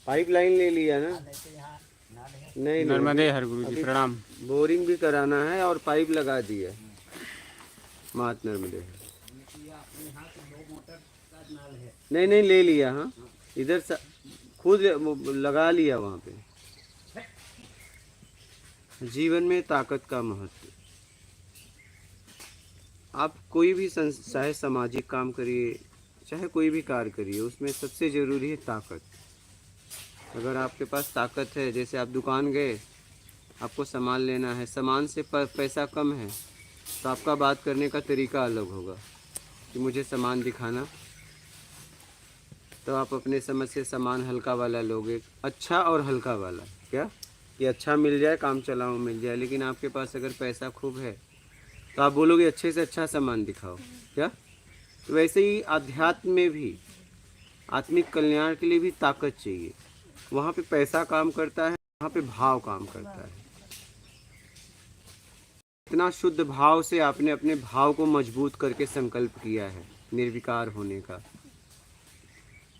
Pipeline ले लिया ना? नहीं नर्मदे नहीं, हर गुरु जी, अभी प्रणाम। बोरिंग भी कराना है और पाइप लगा दिया। मात नर्मदे। नहीं नहीं, ले लिया। हाँ, इधर खुद लगा लिया वहाँ पे। जीवन में ताकत का महत्व। आप कोई भी चाहे सामाजिक काम करिए, चाहे कोई भी कार्य करिए, उसमें सबसे ज़रूरी है ताकत। अगर आपके पास ताकत है, जैसे आप दुकान गए, आपको सामान लेना है, सामान से पैसा कम है, तो आपका बात करने का तरीका अलग होगा कि मुझे सामान दिखाना। तो आप अपने समझ से सामान हल्का वाला लोगे, अच्छा और हल्का वाला। क्या कि अच्छा मिल जाए, काम चलाओ मिल जाए। लेकिन आपके पास अगर पैसा खूब है तो आप बोलोगे अच्छे से अच्छा सामान दिखाओ। क्या? तो वैसे ही आध्यात्म में भी, आत्मिक कल्याण के लिए भी ताकत चाहिए। वहाँ पे पैसा काम करता है, वहाँ पे भाव काम करता है। इतना शुद्ध भाव से आपने अपने भाव को मजबूत करके संकल्प किया है निर्विकार होने का।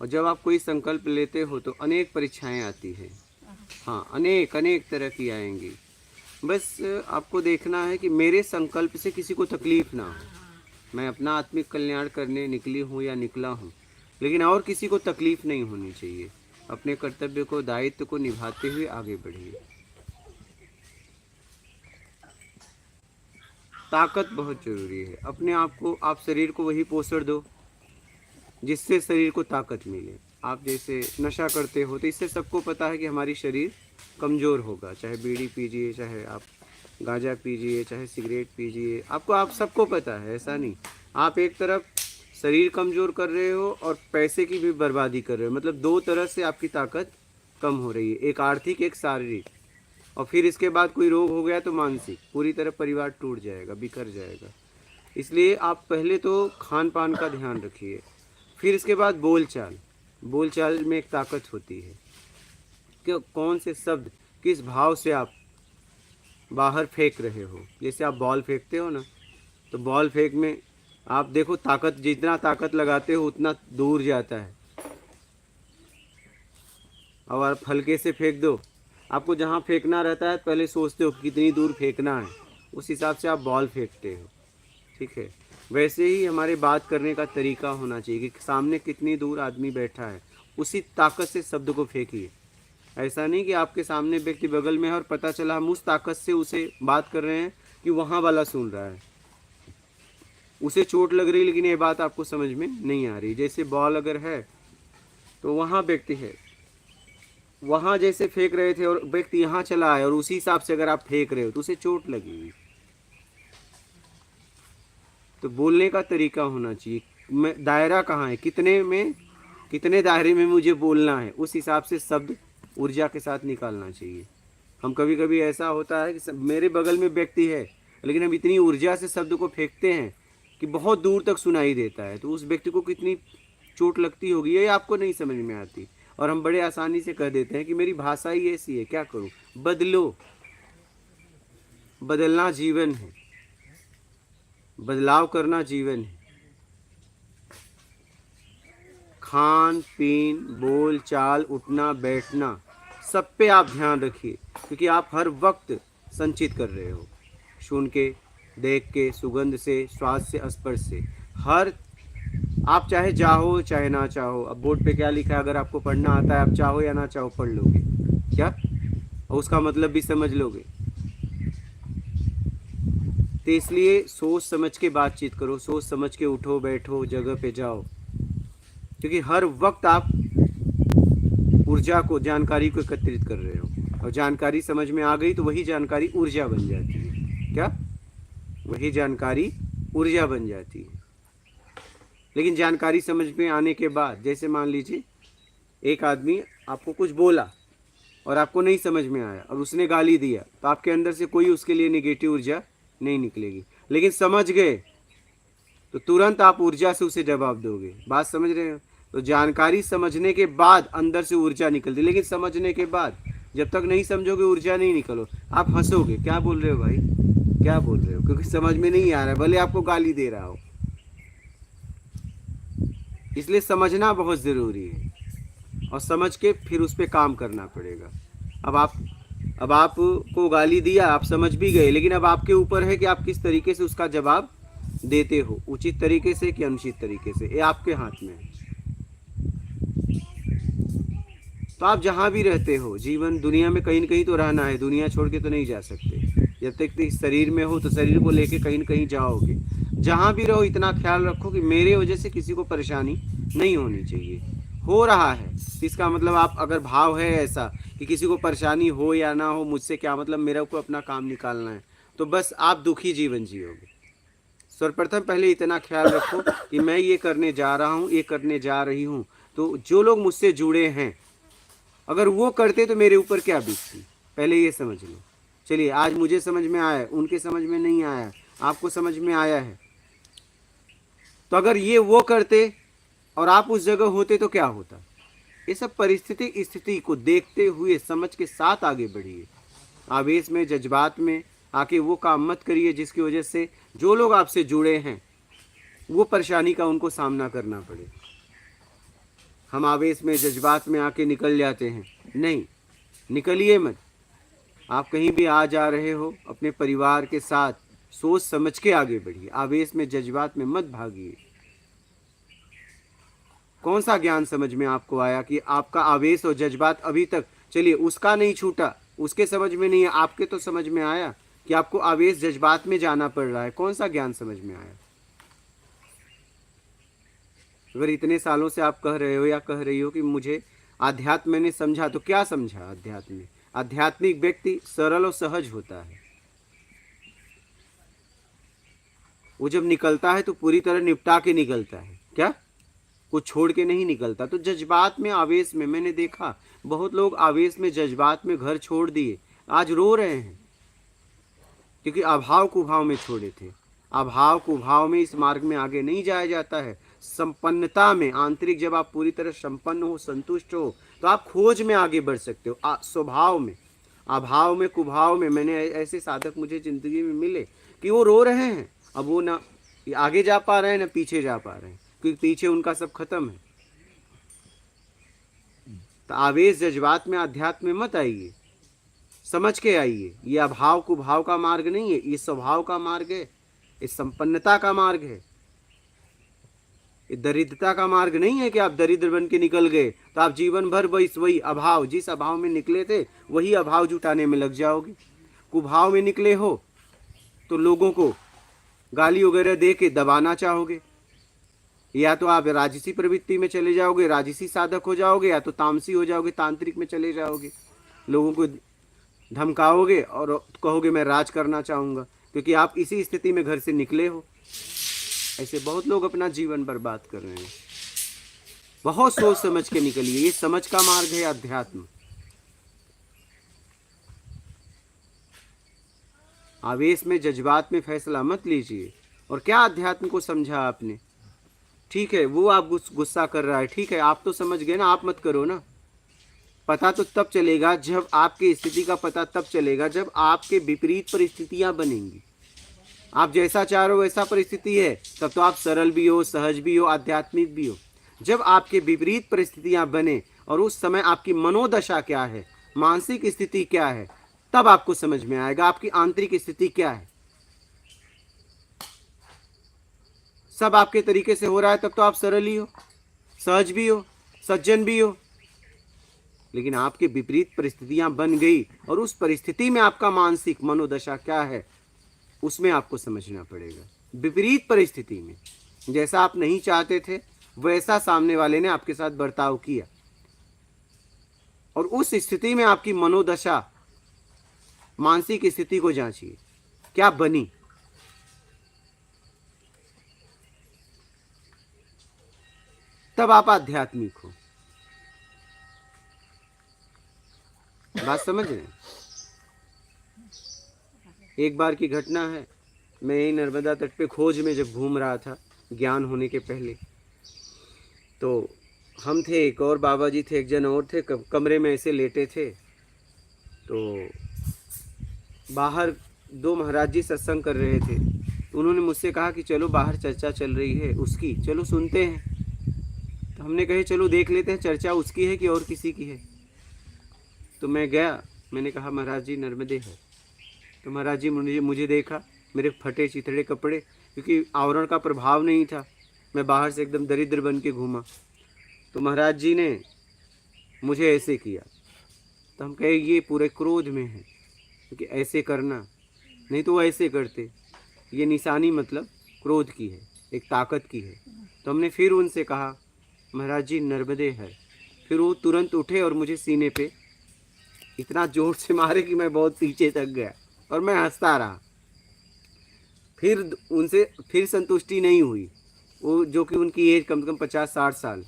और जब आप कोई संकल्प लेते हो तो अनेक परीक्षाएं आती हैं। हाँ, अनेक अनेक तरह की आएंगी। बस आपको देखना है कि मेरे संकल्प से किसी को तकलीफ ना हो। मैं अपना आत्मिक कल्याण करने निकली हूँ या निकला हूँ, लेकिन और किसी को तकलीफ नहीं होनी चाहिए। अपने कर्तव्य को, दायित्व को निभाते हुए आगे बढ़िए। ताकत बहुत ज़रूरी है। अपने आप को, आप शरीर को वही पोषण दो जिससे शरीर को ताकत मिले। आप जैसे नशा करते हो तो इससे सबको पता है कि हमारी शरीर कमज़ोर होगा। चाहे बीड़ी पीजिए, चाहे आप गांजा पीजिए, चाहे सिगरेट पीजिए, आप सबको पता है। ऐसा नहीं, आप एक तरफ शरीर कमज़ोर कर रहे हो और पैसे की भी बर्बादी कर रहे हो। मतलब दो तरह से आपकी ताकत कम हो रही है, एक आर्थिक, एक शारीरिक। और फिर इसके बाद कोई रोग हो गया तो मानसिक। पूरी तरह परिवार टूट जाएगा, बिखर जाएगा। इसलिए आप पहले तो खान पान का ध्यान रखिए, फिर इसके बाद बोलचाल। बोलचाल में एक ताकत होती है कि कौन से शब्द किस भाव से आप बाहर फेंक रहे हो। जैसे आप बॉल फेंकते हो ना, तो बॉल फेंक में आप देखो, ताकत जितना ताकत लगाते हो उतना दूर जाता है। और आप हल्के से फेंक दो, आपको जहाँ फेंकना रहता है पहले सोचते हो कितनी दूर फेंकना है, उस हिसाब से आप बॉल फेंकते हो। ठीक है, वैसे ही हमारे बात करने का तरीका होना चाहिए कि सामने कितनी दूर आदमी बैठा है, उसी ताकत से शब्द को फेंकिए। ऐसा नहीं कि आपके सामने व्यक्ति बगल में है और पता चला हम उस ताकत से उसे बात कर रहे हैं कि वहाँ वाला सुन रहा है, उसे चोट लग रही, लेकिन ये बात आपको समझ में नहीं आ रही। जैसे बॉल अगर है तो वहाँ व्यक्ति है, वहाँ जैसे फेंक रहे थे और व्यक्ति यहाँ चला है और उसी हिसाब से अगर आप फेंक रहे हो तो उसे चोट लगेगी। तो बोलने का तरीका होना चाहिए। मैं दायरा कहाँ है, कितने में, कितने दायरे में मुझे बोलना है, उस हिसाब से शब्द ऊर्जा के साथ निकालना चाहिए। हम कभी कभी ऐसा होता है कि मेरे बगल में व्यक्ति है, लेकिन हम इतनी ऊर्जा से शब्द को फेंकते हैं कि बहुत दूर तक सुनाई देता है। तो उस व्यक्ति को कितनी चोट लगती होगी ये आपको नहीं समझ में आती। और हम बड़े आसानी से कह देते हैं कि मेरी भाषा ही ऐसी है, क्या करूं। बदलो, बदलना जीवन है, बदलाव करना जीवन है। खान पीन, बोल चाल, उठना बैठना, सब पे आप ध्यान रखिए, क्योंकि आप हर वक्त संचित कर रहे हो। सुन के, देख के, सुगंध से, स्वाद से, स्पर्श से, हर, आप चाहे चाहो चाहे ना चाहो। अब बोर्ड पे क्या लिखा है अगर आपको पढ़ना आता है, आप चाहो या ना चाहो पढ़ लोगे क्या, और उसका मतलब भी समझ लोगे। तो इसलिए सोच समझ के बातचीत करो, सोच समझ के उठो बैठो, जगह पे जाओ, क्योंकि हर वक्त आप ऊर्जा को, जानकारी को एकत्रित कर रहे हो। और जानकारी समझ में आ गई तो वही जानकारी ऊर्जा बन जाती है। क्या? वही जानकारी ऊर्जा बन जाती है। लेकिन जानकारी समझ में आने के बाद, जैसे मान लीजिए एक आदमी आपको कुछ बोला और आपको नहीं समझ में आया और उसने गाली दिया, तो आपके अंदर से कोई उसके लिए नेगेटिव ऊर्जा नहीं निकलेगी। लेकिन समझ गए तो तुरंत आप ऊर्जा से उसे जवाब दोगे। बात समझ रहे हो? तो जानकारी समझने के बाद अंदर से ऊर्जा निकलती, लेकिन समझने के बाद जब तक नहीं समझोगे ऊर्जा नहीं निकलो। आप हंसोगे, क्या बोल रहे हो भाई, क्या बोल रहे हो, क्योंकि समझ में नहीं आ रहा है, भले आपको गाली दे रहा हो। इसलिए समझना बहुत ज़रूरी है। और समझ के फिर उस पर काम करना पड़ेगा। अब आपको गाली दिया, आप समझ भी गए, लेकिन अब आपके ऊपर है कि आप किस तरीके से उसका जवाब देते हो, उचित तरीके से कि अनुचित तरीके से, ये आपके हाथ में है। तो आप जहाँ भी रहते हो, जीवन दुनिया में कहीं न कहीं तो रहना है, दुनिया छोड़ के तो नहीं जा सकते। जब तक इस शरीर में हो तो शरीर को लेके कहीं न कहीं जाओगे। जहाँ भी रहो इतना ख्याल रखो कि मेरे वजह से किसी को परेशानी नहीं होनी चाहिए। हो रहा है इसका मतलब, आप अगर भाव है ऐसा कि किसी को परेशानी हो या ना हो, मुझसे क्या मतलब, मेरे को अपना काम निकालना है, तो बस आप दुखी जीवन जियोगे। सर्वप्रथम पहले इतना ख्याल रखो कि मैं ये करने जा रहा हूँ, ये करने जा रही हूँ, तो जो लोग मुझसे जुड़े हैं अगर वो करते तो मेरे ऊपर क्या बीतती, पहले ये समझ लो। चलिए, आज मुझे समझ में आया, उनके समझ में नहीं आया, आपको समझ में आया है, तो अगर ये वो करते और आप उस जगह होते तो क्या होता। ये सब परिस्थिति स्थिति को देखते हुए समझ के साथ आगे बढ़िए। आवेश में, जज्बात में आके वो काम मत करिए जिसकी वजह से जो लोग आपसे जुड़े हैं वो परेशानी का उनको सामना करना पड़े। हम आवेश में, जज्बात में आके निकल जाते हैं, नहीं, निकलिए मत। आप कहीं भी आ जा रहे हो, अपने परिवार के साथ सोच समझ के आगे बढ़िए, आवेश में, जज्बात में मत भागिए। कौन सा ज्ञान समझ में आपको आया कि आपका आवेश और जज्बात अभी तक, चलिए उसका नहीं छूटा, उसके समझ में नहीं है, आपके तो समझ में आया कि आपको आवेश जज्बात में जाना पड़ रहा है। कौन सा ज्ञान समझ में आया? अगर इतने सालों से आप कह रहे हो या कह रही हो कि मुझे आध्यात्म ने समझा, तो क्या समझा अध्यात्म में? आध्यात्मिक व्यक्ति सरल और सहज होता है। वो जब निकलता है तो पूरी तरह निपटा के निकलता है, क्या कुछ छोड़ के नहीं निकलता। तो जज्बात में, आवेश में, मैंने देखा बहुत लोग आवेश में, जज्बात में घर छोड़ दिए, आज रो रहे हैं क्योंकि अभाव कुभाव में छोड़े थे। अभाव कुभाव में इस मार्ग में आगे नहीं जाया जाता है। संपन्नता में, आंतरिक जब आप पूरी तरह संपन्न हो, संतुष्ट हो, तो आप खोज में आगे बढ़ सकते हो। स्वभाव में, अभाव में, कुभाव में, मैंने ऐसे साधक मुझे जिंदगी में मिले कि वो रो रहे हैं, अब वो ना आगे जा पा रहे हैं ना पीछे जा पा रहे हैं, क्योंकि पीछे उनका सब खत्म है। तो आवेश जज्बात में, अध्यात्म में मत आइए, समझ के आइए। ये अभाव कुभाव का मार्ग नहीं है, ये स्वभाव का मार्ग है, ये संपन्नता का मार्ग है। ये दरिद्रता का मार्ग नहीं है कि आप दरिद्र बन के निकल गए तो आप जीवन भर वही अभाव, जिस अभाव में निकले थे वही अभाव जुटाने में लग जाओगे। कुभाव में निकले हो तो लोगों को गाली वगैरह दे के दबाना चाहोगे, या तो आप राजसी प्रवृत्ति में चले जाओगे, राजसी साधक हो जाओगे, या तो तामसी हो जाओगे, तांत्रिक में चले जाओगे। लोगों को धमकाओगे और कहोगे मैं राज करना चाहूँगा, क्योंकि आप इसी स्थिति में घर से निकले हो। ऐसे बहुत लोग अपना जीवन बर्बाद कर रहे हैं। बहुत सोच समझ के निकलिए, ये समझ का मार्ग है अध्यात्म। आवेश में, जज्बात में फैसला मत लीजिए। और क्या अध्यात्म को समझा आपने? ठीक है, वो आप गुस्सा कर रहा है, ठीक है, आप तो समझ गए ना, आप मत करो ना। पता तो तब चलेगा जब आपकी स्थिति का पता तब चलेगा जब आपके विपरीत परिस्थितियां बनेंगी। आप जैसा चाह रहे हो वैसा परिस्थिति है, तब तो आप सरल भी हो, सहज भी हो, आध्यात्मिक भी हो। जब आपके विपरीत परिस्थितियां बने और उस समय आपकी मनोदशा क्या है, मानसिक स्थिति क्या है, तब आपको समझ में आएगा आपकी आंतरिक स्थिति क्या है। सब आपके तरीके से हो रहा है तब तो आप सरल ही हो, सहज भी हो, सज्जन भी हो। लेकिन आपके विपरीत परिस्थितियां बन गई और उस परिस्थिति में आपका मानसिक मनोदशा क्या है, उसमें आपको समझना पड़ेगा। विपरीत परिस्थिति में जैसा आप नहीं चाहते थे वैसा सामने वाले ने आपके साथ बर्ताव किया, और उस स्थिति में आपकी मनोदशा, मानसिक स्थिति को जांचिए, क्या बनी। तब आप आध्यात्मिक हो। बात समझ रहे हैं? एक बार की घटना है, मैं यही नर्मदा तट पे खोज में जब घूम रहा था ज्ञान होने के पहले, तो हम थे, एक और बाबा जी थे, एक जन और थे, कमरे में ऐसे लेटे थे। तो बाहर दो महाराज जी सत्संग कर रहे थे, तो उन्होंने मुझसे कहा कि चलो बाहर चर्चा चल रही है उसकी, चलो सुनते हैं। तो हमने कहे चलो देख लेते हैं चर्चा उसकी है कि और किसी की है। तो मैं गया, मैंने कहा महाराज जी नर्मदे है। तो महाराज जी मुझे देखा, मेरे फटे चिथड़े कपड़े, क्योंकि आवरण का प्रभाव नहीं था, मैं बाहर से एकदम दरिद्र बन के घूमा। तो महाराज जी ने मुझे ऐसे किया। तो हम कहे ये पूरे क्रोध में है, क्योंकि ऐसे करना, नहीं तो वो ऐसे करते। ये निशानी मतलब क्रोध की है, एक ताकत की है। तो हमने फिर उनसे कहा महाराज जी नर्मदे है। फिर वो तुरंत उठे और मुझे सीने पे इतना जोर से मारे कि मैं बहुत पीछे तक गया और मैं हंसता रहा। फिर उनसे फिर संतुष्टि नहीं हुई, वो जो कि उनकी एज कम से कम 50-60 साल।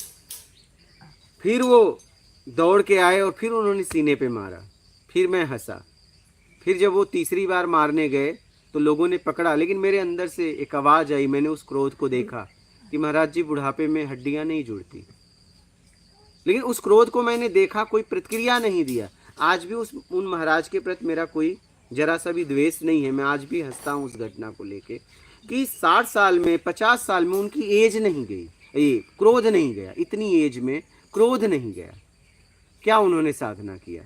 फिर वो दौड़ के आए और फिर उन्होंने सीने पे मारा। फिर मैं हंसा। फिर जब वो तीसरी बार मारने गए तो लोगों ने पकड़ा, लेकिन मेरे अंदर से एक आवाज़ आई। मैंने उस क्रोध को देखा कि महाराज जी बुढ़ापे में हड्डियां नहीं जुड़ती। लेकिन उस क्रोध को मैंने देखा, कोई प्रतिक्रिया नहीं दिया। आज भी उन महाराज के प्रति मेरा कोई जरा सा भी द्वेष नहीं है। मैं आज भी हंसता हूँ उस घटना को लेके कि 60 साल में 50 साल में उनकी एज नहीं गई, ये क्रोध नहीं गया। इतनी एज में क्रोध नहीं गया। क्या उन्होंने साधना किया?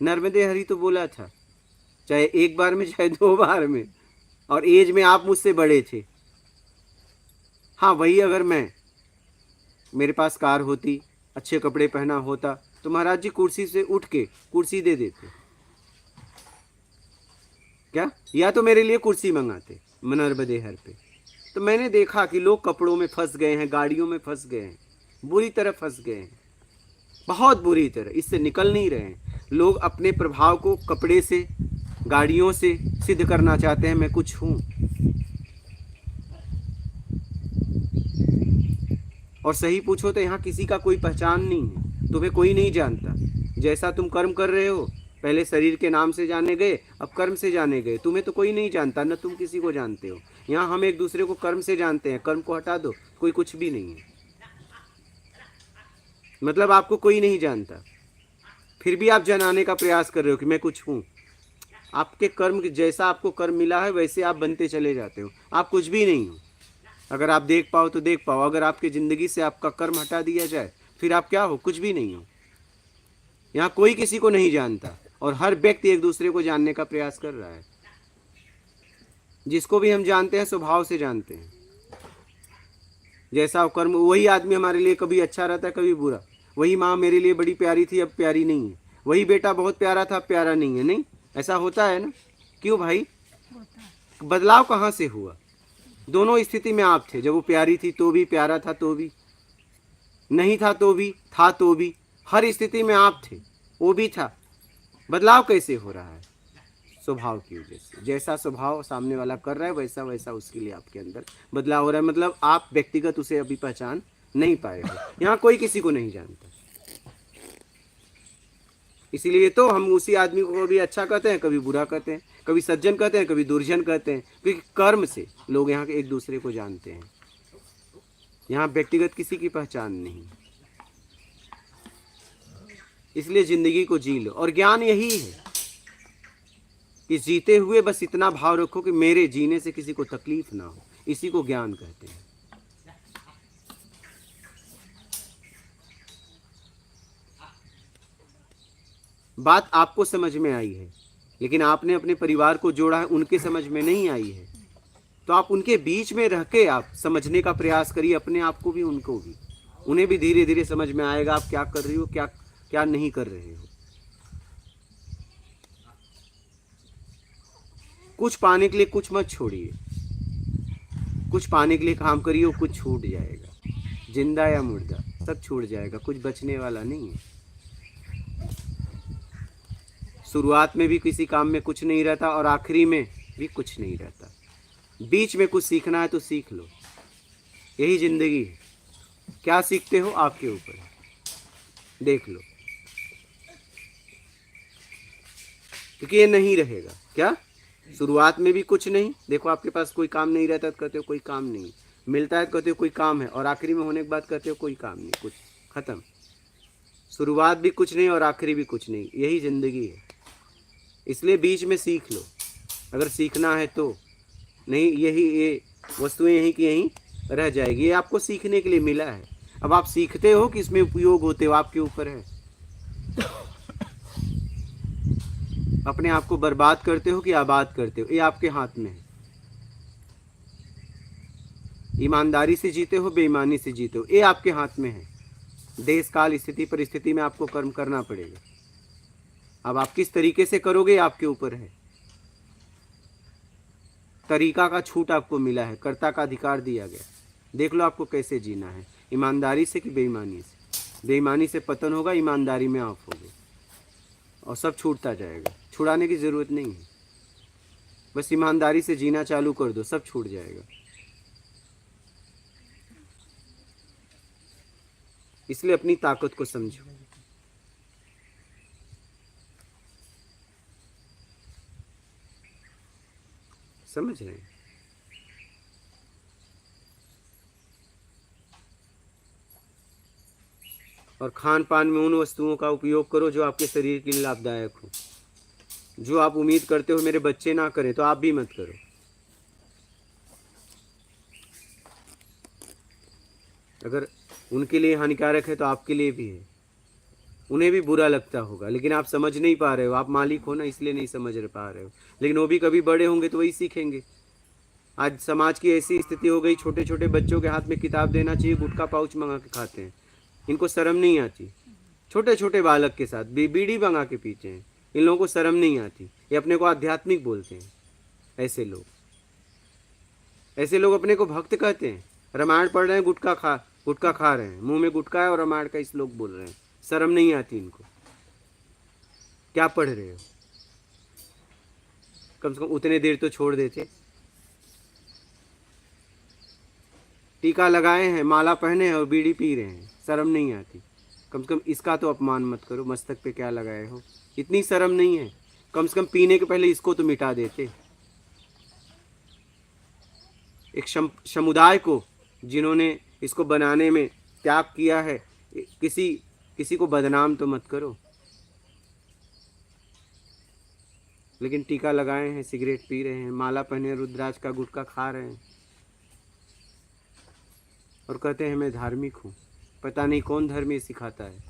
नर्मदे हरि तो बोला था, चाहे एक बार में चाहे 2 बार में, और एज में आप मुझसे बड़े थे। हाँ, वही अगर मेरे पास कार होती, अच्छे कपड़े पहना होता, तो महाराज जी कुर्सी से उठ के कुर्सी दे देते क्या, या तो मेरे लिए कुर्सी मंगाते नर्मदे हर पे। तो मैंने देखा कि लोग कपड़ों में फंस गए हैं, गाड़ियों में फंस गए हैं, बुरी तरह फंस गए हैं, बहुत बुरी तरह, इससे निकल नहीं रहे हैं। लोग अपने प्रभाव को कपड़े से, गाड़ियों से सिद्ध करना चाहते हैं, मैं कुछ हूँ। और सही पूछो तो यहाँ किसी का कोई पहचान नहीं है, तुम्हें कोई नहीं जानता। जैसा तुम कर्म कर रहे हो, पहले शरीर के नाम से जाने गए, अब कर्म से जाने गए, तुम्हें तो कोई नहीं जानता, न तुम किसी को जानते हो। यहाँ हम एक दूसरे को कर्म से जानते हैं, कर्म को हटा दो, कोई कुछ भी नहीं है, मतलब आपको कोई नहीं जानता। फिर भी आप जनाने का प्रयास कर रहे हो कि मैं कुछ हूँ। आपके कर्म, जैसा आपको कर्म मिला है वैसे आप बनते चले जाते हो, आप कुछ भी नहीं हो। अगर आप देख पाओ तो देख पाओ, अगर आपकी ज़िंदगी से आपका कर्म हटा दिया जाए फिर आप क्या हो? कुछ भी नहीं हो। यहाँ कोई किसी को नहीं जानता और हर व्यक्ति एक दूसरे को जानने का प्रयास कर रहा है। जिसको भी हम जानते हैं स्वभाव से जानते हैं, जैसा कर्म, वही आदमी हमारे लिए कभी अच्छा रहता है कभी बुरा। वही माँ मेरे लिए बड़ी प्यारी थी, अब प्यारी नहीं है। वही बेटा बहुत प्यारा था, अब प्यारा नहीं है। नहीं, ऐसा होता है ना? क्यों भाई? बदलाव कहाँ से हुआ? दोनों स्थिति में आप थे। जब वो प्यारी थी तो भी, प्यारा था तो भी, नहीं था तो भी, था तो भी, हर स्थिति में आप थे, वो भी था। बदलाव कैसे हो रहा है? स्वभाव की वजह से। जैसा स्वभाव सामने वाला कर रहा है वैसा वैसा उसके लिए आपके अंदर बदलाव हो रहा है। मतलब आप व्यक्तिगत उसे अभी पहचान नहीं पाए हो। यहाँ कोई किसी को नहीं जानता, इसीलिए तो हम उसी आदमी को कभी अच्छा कहते हैं, कभी बुरा कहते हैं, कभी सज्जन कहते हैं, कभी दुर्जन कहते हैं, क्योंकि कर्म से लोग यहाँ के एक दूसरे को जानते हैं। यहाँ व्यक्तिगत किसी की पहचान नहीं, इसलिए जिंदगी को जी लो। और ज्ञान यही है कि जीते हुए बस इतना भाव रखो कि मेरे जीने से किसी को तकलीफ ना हो, इसी को ज्ञान कहते हैं। बात आपको समझ में आई है, लेकिन आपने अपने परिवार को जोड़ा है, उनके समझ में नहीं आई है, तो आप उनके बीच में रह के आप समझने का प्रयास करिए, अपने आप को भी उनको भी। उन्हें भी धीरे धीरे समझ में आएगा आप क्या कर रही हो, क्या क्या नहीं कर रहे हो। कुछ पाने के लिए कुछ मत छोड़िए, कुछ पाने के लिए काम करिए, कुछ छूट जाएगा, जिंदा या मुर्दा सब छूट जाएगा, कुछ बचने वाला नहीं है। शुरुआत में भी किसी काम में कुछ नहीं रहता और आखिरी में भी कुछ नहीं रहता। बीच में कुछ सीखना है तो सीख लो, यही जिंदगी है। क्या सीखते हो आपके ऊपर है, देख लो, क्योंकि ये नहीं रहेगा। क्या शुरुआत में भी कुछ नहीं, देखो आपके पास कोई काम नहीं रहता तो कहते हो कोई काम नहीं, मिलता है तो कहते हो कोई काम है, और आखिरी में होने के बाद कहते हो कोई काम नहीं, कुछ खत्म। शुरुआत भी कुछ नहीं और आखिरी भी कुछ नहीं, यही जिंदगी है। इसलिए बीच में सीख लो अगर सीखना है तो, नहीं यही ये वस्तुएं यहीं की यहीं रह जाएगी। ये आपको सीखने के लिए मिला है। अब आप सीखते हो कि इसमें उपयोग होते हो, आपके ऊपर है। अपने आप को बर्बाद करते हो कि आबाद करते हो, ये आपके हाथ में है। ईमानदारी से जीते हो, बेईमानी से जीते हो, ये आपके हाथ में है। देश काल स्थिति परिस्थिति में आपको कर्म करना पड़ेगा। अब आप किस तरीके से करोगे आपके ऊपर है। तरीका का छूट आपको मिला है, कर्ता का अधिकार दिया गया। देख लो आपको कैसे जीना है, ईमानदारी से कि बेईमानी से। बेईमानी से पतन होगा, ईमानदारी में आप होगे और सब छूटता जाएगा। छुड़ाने की ज़रूरत नहीं है, बस ईमानदारी से जीना चालू कर दो, सब छूट जाएगा। इसलिए अपनी ताकत को समझो। समझ रहे हैं? और खान पान में उन वस्तुओं का उपयोग करो जो आपके शरीर के लिए लाभदायक हो। जो आप उम्मीद करते हो मेरे बच्चे ना करें, तो आप भी मत करो। अगर उनके लिए हानिकारक है तो आपके लिए भी है। उन्हें भी बुरा लगता होगा, लेकिन आप समझ नहीं पा रहे हो। आप मालिक हो ना, इसलिए नहीं समझ पा रहे हो। लेकिन वो भी कभी बड़े होंगे तो वही सीखेंगे। आज समाज की ऐसी स्थिति हो गई, छोटे छोटे बच्चों के हाथ में किताब देना चाहिए, गुटखा पाउच मंगा के खाते हैं। इनको शर्म नहीं आती। छोटे छोटे बालक के साथ बीड़ी मंगा के पीते हैं। इन लोगों को शर्म नहीं आती। ये अपने को आध्यात्मिक बोलते हैं। ऐसे लोग अपने को भक्त कहते हैं। रामायण पढ़ रहे हैं, गुटखा खा रहे हैं, मुंह में गुटखा है और रामायण का श्लोक बोल रहे हैं। शर्म नहीं आती इनको। क्या पढ़ रहे हो? कम से कम उतने देर तो छोड़ देते। टीका लगाए हैं, माला पहने हैं और बीड़ी पी रहे हैं, शर्म नहीं आती। कम से कम इसका तो अपमान मत करो। मस्तक पे क्या लगाए हो, इतनी शर्म नहीं है। कम से कम पीने के पहले इसको तो मिटा देते। एक समुदाय को जिन्होंने इसको बनाने में त्याग किया है, किसी को बदनाम तो मत करो। लेकिन टीका लगाए हैं, सिगरेट पी रहे हैं, माला पहने, रुद्राक्ष का गुटखा खा रहे हैं और कहते हैं मैं धार्मिक हूँ। पता नहीं कौन धर्म ये सिखाता है।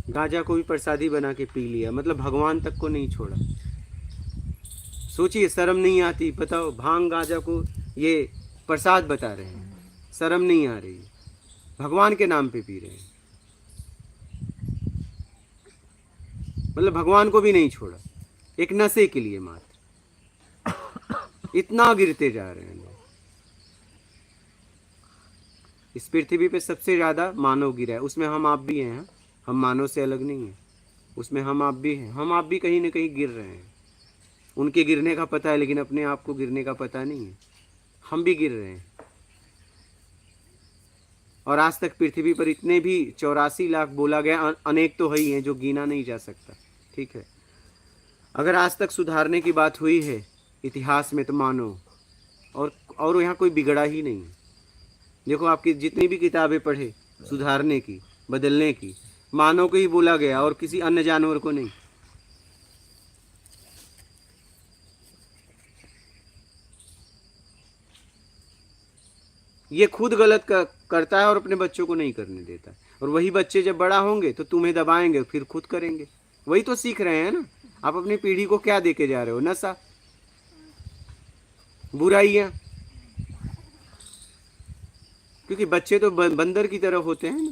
गांजा को भी प्रसादी बना के पी लिया, मतलब भगवान तक को नहीं छोड़ा। सोचिए, शर्म नहीं आती? बताओ, भांग गांजा को ये प्रसाद बता रहे हैं, शर्म नहीं आ रही। भगवान के नाम पे पी रहे हैं, मतलब भगवान को भी नहीं छोड़ा, एक नशे के लिए मात्र। इतना गिरते जा रहे हैं लोग। इस पृथ्वी पे सबसे ज्यादा मानव गिरा है, उसमें हम आप भी हैं। हम मानव से अलग नहीं है, उसमें हम आप भी हैं। हम आप भी कहीं ना कहीं गिर रहे हैं। उनके गिरने का पता है, लेकिन अपने आप को गिरने का पता नहीं है। हम भी गिर रहे हैं। और आज तक पृथ्वी पर इतने भी 84 लाख बोला गया, अनेक तो है ही हैं जो गिना नहीं जा सकता। ठीक है, अगर आज तक सुधारने की बात हुई है इतिहास में तो मानो, और यहाँ कोई बिगड़ा ही नहीं है। देखो, आपकी जितनी भी किताबें पढ़े सुधारने की, बदलने की, मानव को ही बोला गया और किसी अन्य जानवर को नहीं। ये खुद गलत करता है और अपने बच्चों को नहीं करने देता। और वही बच्चे जब बड़ा होंगे तो तुम्हें दबाएंगे, फिर खुद करेंगे। वही तो सीख रहे हैं ना। आप अपनी पीढ़ी को क्या देके जा रहे हो? नशा, बुराइयां। क्योंकि बच्चे तो बंदर की तरह होते हैं ना,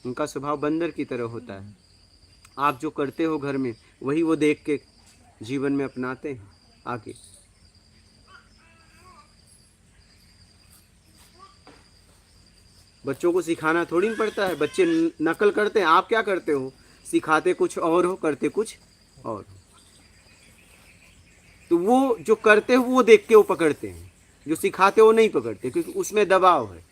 उनका स्वभाव बंदर की तरह होता है। आप जो करते हो घर में, वही वो देख के जीवन में अपनाते हैं आगे। बच्चों को सिखाना थोड़ी पड़ता है, बच्चे नकल करते हैं। आप क्या करते हो? सिखाते कुछ और हो, करते कुछ और हो। तो वो जो करते हो वो देख के वो पकड़ते हैं, जो सिखाते हो नहीं पकड़ते, क्योंकि उसमें दबाव है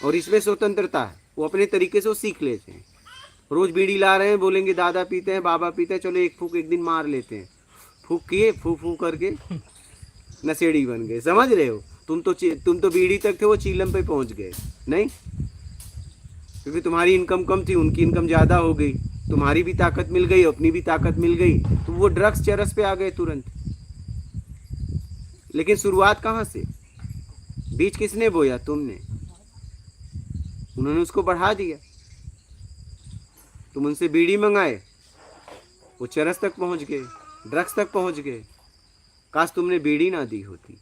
और इसमें स्वतंत्रता है। वो अपने तरीके से वो सीख लेते हैं। रोज बीड़ी ला रहे हैं, बोलेंगे दादा पीते हैं, बाबा पीते हैं, चलो एक फूक एक दिन मार लेते हैं। फूक किए, फू फू करके नशेड़ी बन गए। समझ रहे हो? तुम तो बीड़ी तक थे, वो चीलम पे पहुंच गए। नहीं, क्योंकि तुम्हारी इनकम कम थी, उनकी इनकम ज़्यादा हो गई, तुम्हारी भी ताकत मिल गई, अपनी भी ताकत मिल गई, तो वो ड्रग्स चरस पे आ गए तुरंत। लेकिन शुरुआत कहाँ से? बीज किसने बोया? तुमने। उन्होंने उसको बढ़ा दिया। तुम उनसे बीड़ी मंगाए, वो चरस तक पहुंच गए, ड्रग्स तक पहुंच गए। काश तुमने बीड़ी ना दी होती।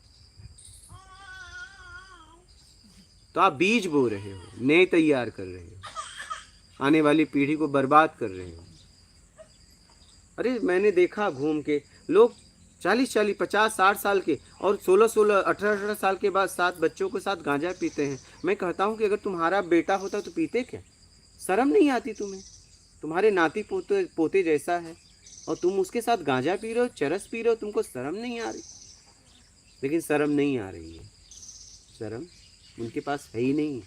तो आप बीज बो रहे हो, नए तैयार कर रहे हो, आने वाली पीढ़ी को बर्बाद कर रहे हो। अरे मैंने देखा घूम के, लोग 40-40, 50-60 साल के और 16-16, 18-18 साल के बाद 7 बच्चों के साथ गांजा पीते हैं। मैं कहता हूँ कि अगर तुम्हारा बेटा होता तो पीते क्या? शर्म नहीं आती तुम्हें? तुम्हारे नाती पोते पोते जैसा है और तुम उसके साथ गांजा पी रहे हो, चरस पी रहे हो, तुमको शर्म नहीं आ रही? लेकिन शर्म नहीं आ रही है, शर्म उनके पास है ही नहीं,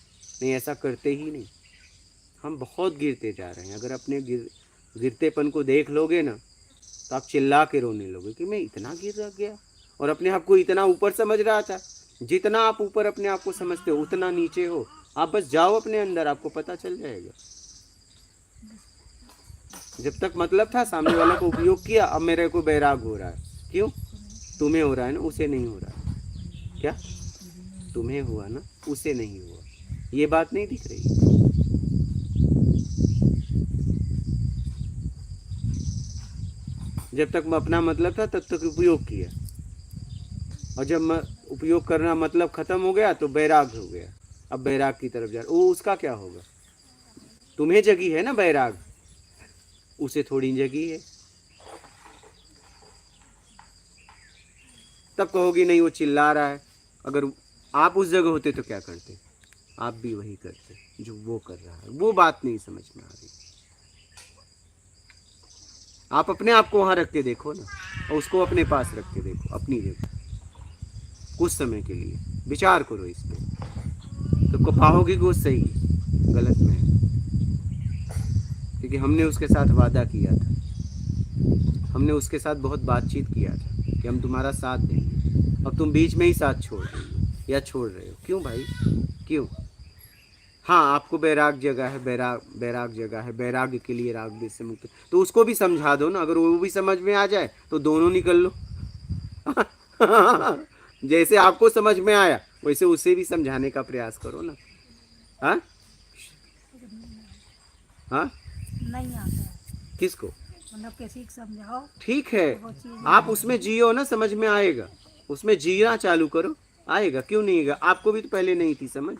नहीं ऐसा करते ही नहीं। हम बहुत गिरते जा रहे हैं। अगर अपने गिरतेपन को देख लोगे ना तो आप चिल्ला के रोने लोगे कि मैं इतना गिर गया, और अपने आप को इतना ऊपर समझ रहा था। जितना आप ऊपर अपने आप को समझते हो उतना नीचे हो। आप बस जाओ अपने अंदर, आपको पता चल जाएगा। जब तक मतलब था, सामने वाला को उपयोग किया, अब मेरे को बैराग हो रहा है। क्यों? तुम्हें हो रहा है ना, उसे नहीं हो रहा है। क्या? तुम्हें हुआ ना, उसे नहीं हुआ। ये बात नहीं दिख रही? जब तक अपना मतलब था तब तक उपयोग किया, और जब उपयोग करना मतलब खत्म हो गया तो बैराग हो गया। अब बैराग की तरफ जा रहा। वो उसका क्या होगा? तुम्हें जगी है ना बैराग, उसे थोड़ी जगी है। तब कहोगी नहीं वो चिल्ला रहा है। अगर आप उस जगह होते तो क्या करते? आप भी वही करते जो वो कर रहा है। वो बात नहीं समझ में आ रही। आप अपने आप को वहां रख के देखो ना, और उसको अपने पास रख के देखो, अपनी जगह कुछ समय के लिए विचार करो इस पे, तो पाओगे कि वो सही है, गलत में है। क्योंकि हमने उसके साथ वादा किया था, हमने उसके साथ बहुत बातचीत किया था कि हम तुम्हारा साथ देंगे। अब तुम बीच में ही साथ छोड़ रही हो या छोड़ रहे हो। क्यों भाई, क्यों? हाँ, आपको बैराग जगह है, बैराग जगह है, बैराग के लिए राग से मुक्त, तो उसको भी समझा दो ना। अगर वो भी समझ में आ जाए तो दोनों निकल लो। जैसे आपको समझ में आया वैसे उसे भी समझाने का प्रयास करो ना। हाँ हाँ, नहीं आता है, किसको? मतलब किसी को समझाओ। ठीक है, वो चीज़ आप उसमें जियो ना, समझ में आएगा। उसमें जीना चालू करो, आएगा। क्यों नहीं आएगा? आपको भी तो पहले नहीं थी समझ।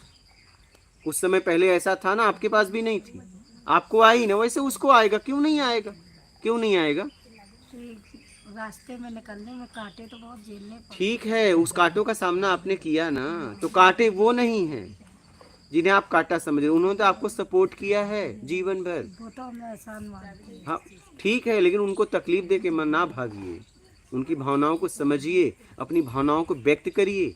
उस समय पहले ऐसा था ना, आपके पास भी नहीं थी, आपको आई ना, वैसे उसको आएगा। क्यों नहीं आएगा? क्यों नहीं आएगा? रास्ते में निकलने में कांटे तो बहुत झेलने पड़ते। ठीक है, उस कांटों का सामना आपने किया ना, तो कांटे वो नहीं हैं जिन्हें आप कांटा समझ रहे। उन्होंने तो आपको सपोर्ट किया है जीवन भर। वो तो हमें एहसान मानते हैं। हाँ ठीक है, लेकिन उनको तकलीफ दे के मन ना भागिए, उनकी भावनाओं को समझिए, अपनी भावनाओं को व्यक्त करिए।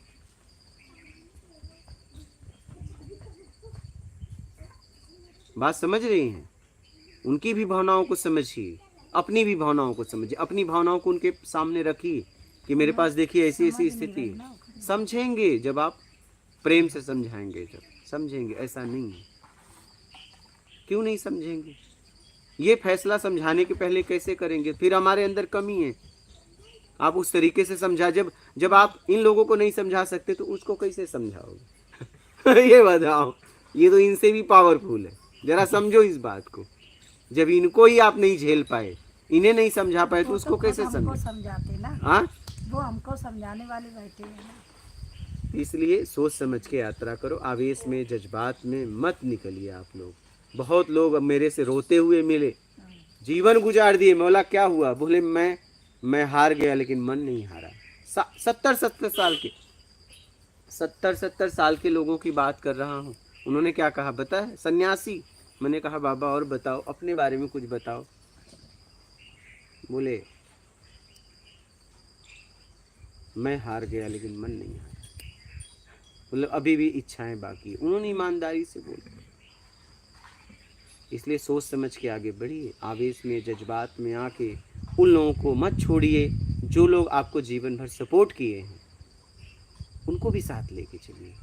बात समझ रही हैं? उनकी भी भावनाओं को समझिए, अपनी भी भावनाओं को समझिए, अपनी भावनाओं को उनके सामने रखिए कि मेरे पास देखिए ऐसी ऐसी स्थिति है। समझेंगे जब आप प्रेम से समझाएंगे, जब समझेंगे। ऐसा नहीं है। क्यों नहीं समझेंगे? ये फैसला समझाने के पहले कैसे करेंगे? फिर हमारे अंदर कमी है। आप उस तरीके से समझा, जब आप इन लोगों को नहीं समझा सकते तो उसको कैसे समझाओगे? ये बताओ, ये तो इनसे भी पावरफुल है। जरा समझो इस बात को। जब इनको ही आप नहीं झेल पाए, इन्हें नहीं समझा पाए, तो उसको कैसे समझाते ना। हाँ, वो हमको समझाने वाले बैठे हैं ना। इसलिए सोच समझ के यात्रा करो। आवेश में, जज्बात में मत निकलिए आप लोग। बहुत लोग अब मेरे से रोते हुए मिले, जीवन गुजार दिए। मौला क्या हुआ? बोले मैं हार गया, लेकिन मन नहीं हारा। 70 साल के लोगों की बात कर रहा हूँ। उन्होंने क्या कहा बता है? सन्यासी। मैंने कहा बाबा और बताओ, अपने बारे में कुछ बताओ। बोले मैं हार गया लेकिन मन नहीं हारा। मतलब अभी भी इच्छाएं बाकी है। उन्होंने ईमानदारी से बोला। इसलिए सोच समझ के आगे बढ़िए। आवेश में, जज्बात में आके उन लोगों को मत छोड़िए जो लोग आपको जीवन भर सपोर्ट किए हैं, उनको भी साथ लेके चलिए।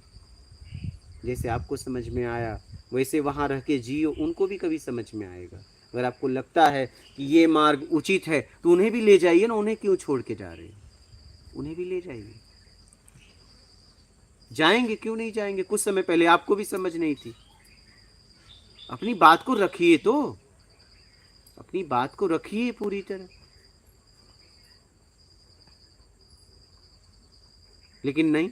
जैसे आपको समझ में आया वैसे वहाँ रह के जियो, उनको भी कभी समझ में आएगा। अगर आपको लगता है कि ये मार्ग उचित है तो उन्हें भी ले जाइए ना, उन्हें क्यों छोड़ के जा रहे हैं, उन्हें भी ले जाइए। जाएंगे, क्यों नहीं जाएंगे। कुछ समय पहले आपको भी समझ नहीं थी, अपनी बात को रखिए, तो अपनी बात को रखिए पूरी तरह। लेकिन नहीं,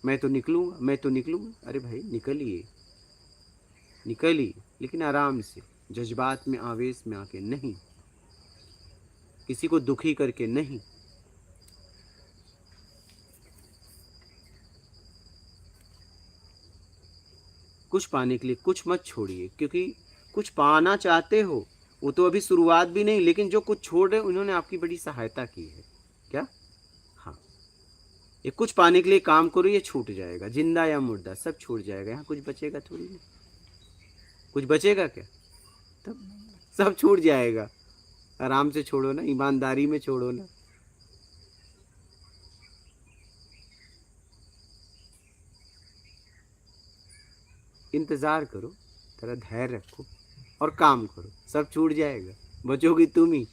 मैं तो निकलूंगा, मैं तो निकलूंगा। अरे भाई निकलिए, निकलिए, लेकिन आराम से, जज्बात में आवेश में आके नहीं, किसी को दुखी करके नहीं। कुछ पाने के लिए कुछ मत छोड़िए, क्योंकि कुछ पाना चाहते हो, वो तो अभी शुरुआत भी नहीं, लेकिन जो कुछ छोड़ रहे उन्होंने आपकी बड़ी सहायता की है। क्या? हाँ, ये कुछ पाने के लिए काम करो, ये छूट जाएगा, जिंदा या मुर्दा सब छूट जाएगा। यहाँ कुछ बचेगा थोड़ी ना, कुछ बचेगा क्या? तब सब छूट जाएगा। आराम से छोड़ो ना, ईमानदारी में छोड़ो ना। इंतजार करो, थोड़ा धैर्य रखो और काम करो, सब छूट जाएगा। बचोगी तुम ही,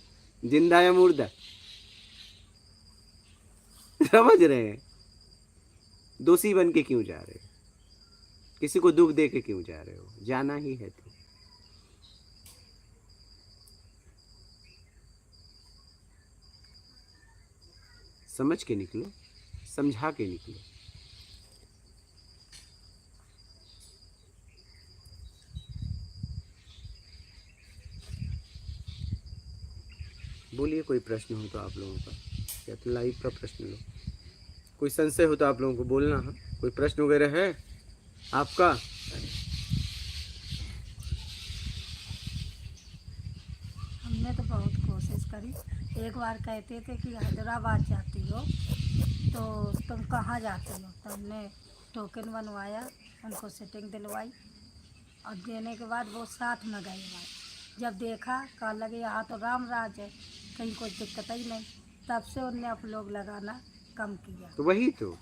जिंदा या मुर्दा। समझ रहे हैं? दोषी बन के क्यों जा रहे हो, किसी को दुख दे के क्यों जा रहे हो? जाना ही है तो समझ के निकलो, समझा के निकलो। बोलिए, कोई प्रश्न हो तो आप लोगों का, या तो लाइव का प्रश्न लो। कोई संशय हो तो आप लोगों को बोलना। हाँ, कोई प्रश्न वगैरह है आपका? हमने तो बहुत कोशिश करी। एक बार कहते थे कि हैदराबाद जाती हो तो तुम कहाँ जाती हो, तो हमने टोकन बनवाया, उनको सेटिंग दिलवाई और देने के बाद वो साथ में गए हमारे। जब देखा, कहा लगे यहाँ तो राम राज है, कहीं कोई दिक्कत ही नहीं। तब से उनने आप लोग लगाना कम किया। तो वही तो,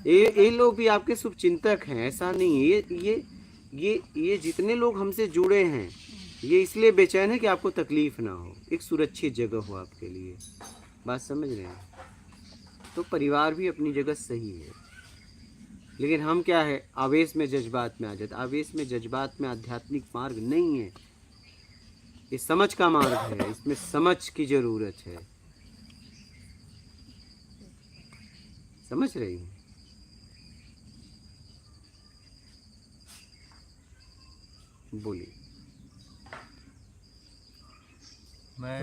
ये लोग भी आपके शुभ चिंतक हैं, ऐसा नहीं है। ये जितने लोग हमसे जुड़े हैं, ये इसलिए बेचैन है कि आपको तकलीफ ना हो, एक सुरक्षित जगह हो आपके लिए। बात समझ रहे हैं? तो परिवार भी अपनी जगह सही है, लेकिन हम क्या है, आवेश में जज्बात में आ जाते। आवेश में जज्बात में आध्यात्मिक मार्ग नहीं है, ये समझ का मार्ग है, इसमें समझ की जरूरत है। समझ रही हैं? बोलिए। मैं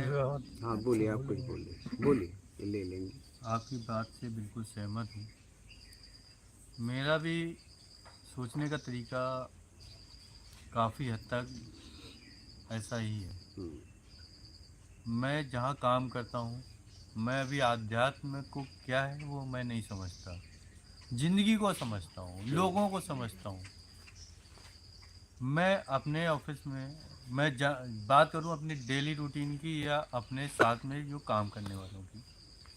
हाँ बोलिए, आप कुछ बोलिए, बोलिए, ले लेंगे। आपकी बात से बिल्कुल सहमत हूँ। मेरा भी सोचने का तरीका काफ़ी हद तक ऐसा ही है। मैं जहाँ काम करता हूँ, मैं अभी आध्यात्म को क्या है वो मैं नहीं समझता, ज़िंदगी को समझता हूँ, लोगों को समझता हूँ। मैं अपने ऑफिस में बात करूँ अपनी डेली रूटीन की या अपने साथ में जो काम करने वालों की,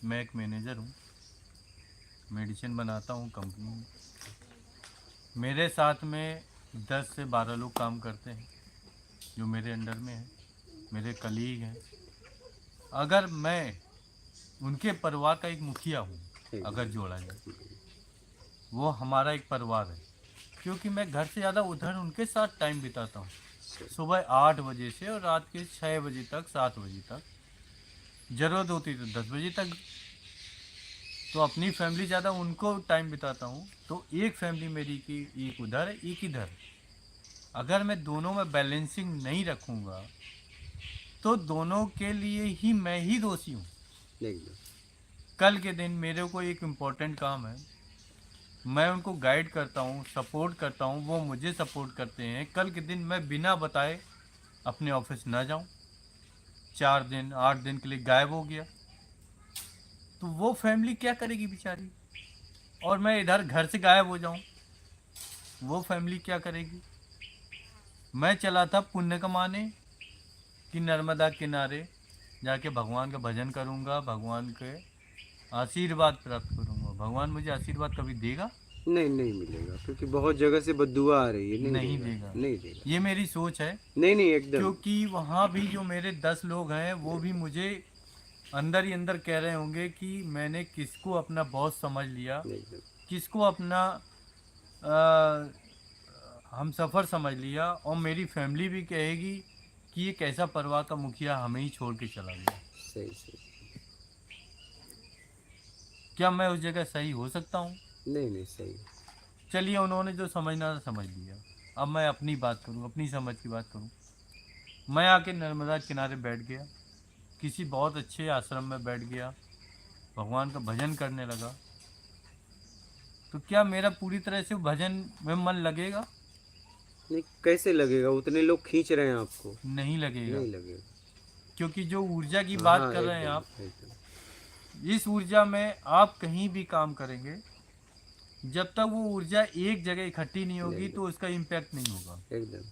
मैं एक मैनेजर हूँ, मेडिसिन बनाता हूँ कंपनी में। मेरे साथ में 10 से 12 लोग काम करते हैं जो मेरे अंडर में हैं, मेरे कलीग हैं। अगर मैं उनके परिवार का एक मुखिया हूँ, अगर जोड़ा जाए, वो हमारा एक परिवार है, क्योंकि मैं घर से ज़्यादा उधर उनके साथ टाइम बिताता हूँ। सुबह 8 बजे से और रात के 6 बजे तक, 7 बजे तक, ज़रूरत होती तो 10 बजे तक। तो अपनी फैमिली ज़्यादा उनको टाइम बिताता हूँ। तो एक फैमिली मेरी की एक उधर है, एक इधर। अगर मैं दोनों में बैलेंसिंग नहीं रखूँगा तो दोनों के लिए ही मैं ही दोषी हूँ। कल के दिन मेरे को एक इम्पोर्टेंट काम है, मैं उनको गाइड करता हूँ, सपोर्ट करता हूँ, वो मुझे सपोर्ट करते हैं। कल के दिन मैं बिना बताए अपने ऑफिस ना जाऊँ, 4 दिन 8 दिन के लिए गायब हो गया, तो वो फैमिली क्या करेगी बेचारी? और मैं इधर घर से गायब हो जाऊँ, वो फैमिली क्या करेगी? मैं चला था पुण्य कमाने कि नर्मदा किनारे जाके भगवान का भजन करूँगा, भगवान के आशीर्वाद प्राप्त करूँगा। भगवान मुझे आशीर्वाद कभी देगा? नहीं नहीं मिलेगा, क्योंकि बहुत जगह से बददुआ आ रही है। नहीं देगा। नहीं देगा। ये मेरी सोच है, नहीं नहीं एकदम। क्योंकि वहाँ भी जो मेरे 10 लोग हैं वो भी मुझे अंदर ही अंदर कह रहे होंगे कि मैंने किसको अपना बॉस समझ लिया, एकदम किसको अपना हम सफ़र समझ लिया, और मेरी फैमिली भी कहेगी कि ये कैसा परिवार का मुखिया हमें ही छोड़ के चला गया। सही सही। क्या मैं उस जगह सही हो सकता हूँ? नहीं नहीं सही। चलिए, उन्होंने जो समझना था समझ लिया। अब मैं अपनी बात करूँ, अपनी समझ की बात करूँ। मैं आके नर्मदा किनारे बैठ गया, किसी बहुत अच्छे आश्रम में बैठ गया, भगवान का भजन करने लगा, तो क्या मेरा पूरी तरह से भजन में मन लगेगा? नहीं कैसे लगेगा, उतने लोग खींच रहे हैं आपको। नहीं लगेगा, नहीं लगेगा। क्योंकि जो ऊर्जा की हाँ बात हाँ, कर रहे हैं एकदम आप, एकदम। इस ऊर्जा में आप कहीं भी काम करेंगे, जब तक वो ऊर्जा एक जगह इकट्ठी नहीं होगी नहीं, तो उसका इम्पैक्ट नहीं होगा। एकदम।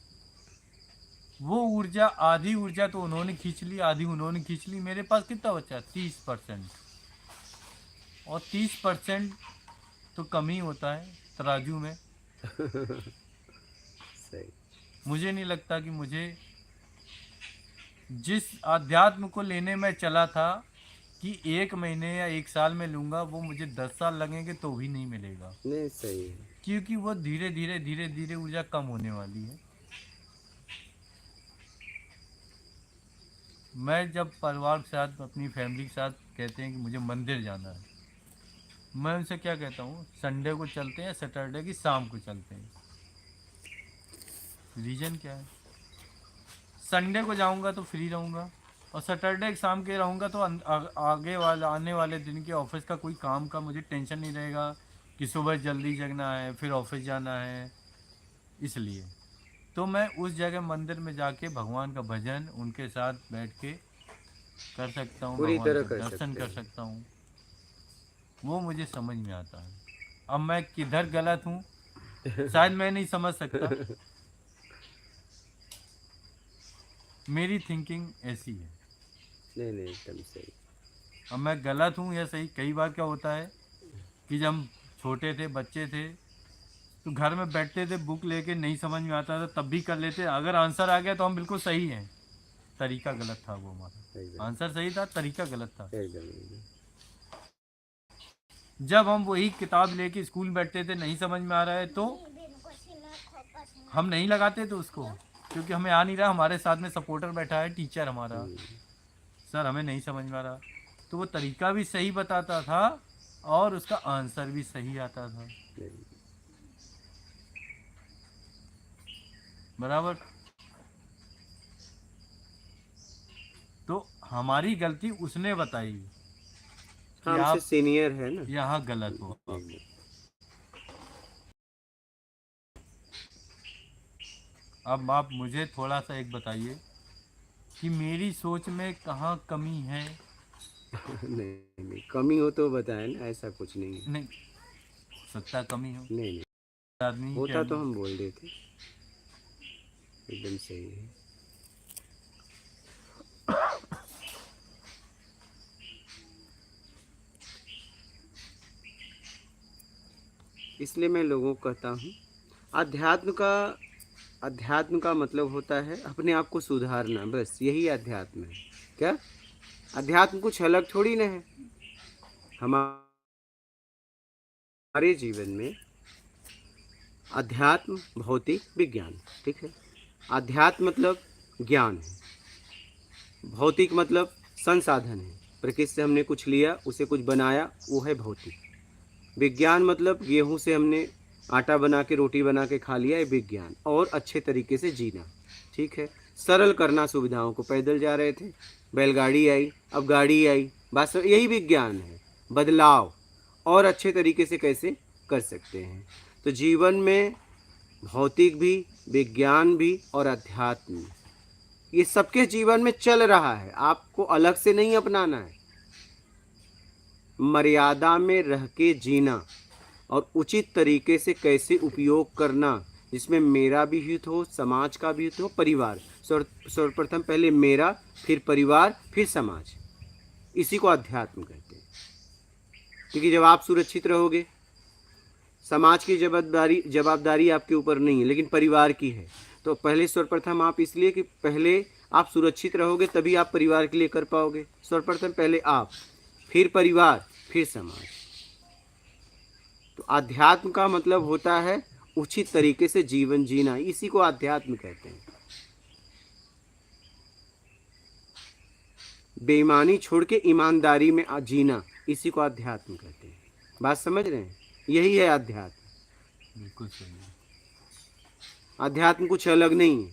वो ऊर्जा, आधी ऊर्जा तो उन्होंने खींच ली, आधी उन्होंने खींच ली, मेरे पास कितना बचा? 30%। और 30% तो कम ही होता है तराजू में। सही। मुझे नहीं लगता कि मुझे जिस आध्यात्म को लेने में चला था कि 1 महीने या 1 साल में लूँगा, वो मुझे 10 साल लगेंगे तो भी नहीं मिलेगा, नहीं सही है। क्योंकि वो धीरे धीरे धीरे धीरे ऊर्जा कम होने वाली है। मैं जब परिवार के साथ, अपनी फैमिली के साथ कहते हैं कि मुझे मंदिर जाना है, मैं उनसे क्या कहता हूँ, संडे को चलते हैं, सैटरडे की शाम को चलते हैं। रीज़न क्या है? संडे को जाऊँगा तो फ्री रहूँगा, और सैटरडे की शाम के रहूँगा तो आगे वाला आने वाले दिन के ऑफिस का कोई काम का मुझे टेंशन नहीं रहेगा कि सुबह जल्दी जगना है, फिर ऑफिस जाना है। इसलिए तो मैं उस जगह मंदिर में जाके भगवान का भजन उनके साथ बैठ के कर सकता हूँ, पूरी भगवान तरह का कर दर्शन सकते कर हैं। सकता हूँ। वो मुझे समझ में आता है। अब मैं किधर गलत हूँ शायद मैं नहीं समझ सकता, मेरी थिंकिंग ऐसी है। नहीं नहीं एकदम सही। अब मैं गलत हूँ या सही, कई बार क्या होता है कि जब हम छोटे थे, बच्चे थे, तो घर में बैठते थे, बुक लेके नहीं समझ में आता था तब भी कर लेते, अगर आंसर आ गया तो हम बिल्कुल सही हैं। तरीका गलत था वो हमारा, एकदम आंसर सही था, तरीका गलत था। एकदम एकदम। जब हम वही किताब लेके स्कूल में बैठते थे, नहीं समझ में आ रहा है तो हम नहीं लगाते थे उसको, क्योंकि हमें आ नहीं रहा, हमारे साथ में सपोर्टर बैठा है, टीचर हमारा, सर हमें नहीं समझ में आ रहा, तो वो तरीका भी सही बताता था और उसका आंसर भी सही आता था। बराबर। तो हमारी गलती उसने बताई कि हाँ, हमसे आप सीनियर है ना। यहाँ गलत हो। एकदम। अब आप मुझे थोड़ा सा एक बताइए कि मेरी सोच में कहाँ कमी है। नहीं नहीं, कमी हो तो बताएं ना, ऐसा कुछ नहीं है। नहीं, सकता कमी हो, नहीं नहीं, आदमी होता क्या तो हम बोल देते। एकदम सही है। इसलिए मैं लोगों को कहता हूँ, अध्यात्म का मतलब होता है अपने आप को सुधारना, बस यही अध्यात्म है। क्या अध्यात्म कुछ अलग थोड़ी ना है। हमारे जीवन में अध्यात्म भौतिक विज्ञान, ठीक है। अध्यात्म मतलब ज्ञान है, भौतिक मतलब संसाधन है, प्रकृति से हमने कुछ लिया, उसे कुछ बनाया, वो है भौतिक। विज्ञान मतलब गेहूं से हमने आटा बना के, रोटी बना के खा लिया, ये विज्ञान। और अच्छे तरीके से जीना, ठीक है, सरल करना सुविधाओं को। पैदल जा रहे थे, बैलगाड़ी आई, अब गाड़ी आई, बस यही विज्ञान है, बदलाव। और अच्छे तरीके से कैसे कर सकते हैं। तो जीवन में भौतिक भी, विज्ञान भी और अध्यात्म, ये सबके जीवन में चल रहा है, आपको अलग से नहीं अपनाना है। मर्यादा में रह के जीना और उचित तरीके से कैसे उपयोग करना, जिसमें मेरा भी हित हो, समाज का भी हित हो, परिवार। सर्वप्रथम पहले मेरा, फिर परिवार, फिर समाज। इसी को अध्यात्म कहते हैं। क्योंकि जब आप सुरक्षित रहोगे, समाज की जवाबदारी आपके ऊपर नहीं है, लेकिन परिवार की है। तो पहले सर्वप्रथम आप, इसलिए कि पहले आप सुरक्षित रहोगे तभी आप परिवार के लिए कर पाओगे। सर्वप्रथम पहले आप, फिर परिवार, फिर समाज। तो अध्यात्म का मतलब होता है उचित तरीके से जीवन जीना, इसी को अध्यात्म कहते हैं। बेईमानी छोड़ के ईमानदारी में जीना, इसी को अध्यात्म कहते हैं। बात समझ रहे हैं? यही है अध्यात्म। बिल्कुल सही है। अध्यात्म कुछ अलग नहीं है,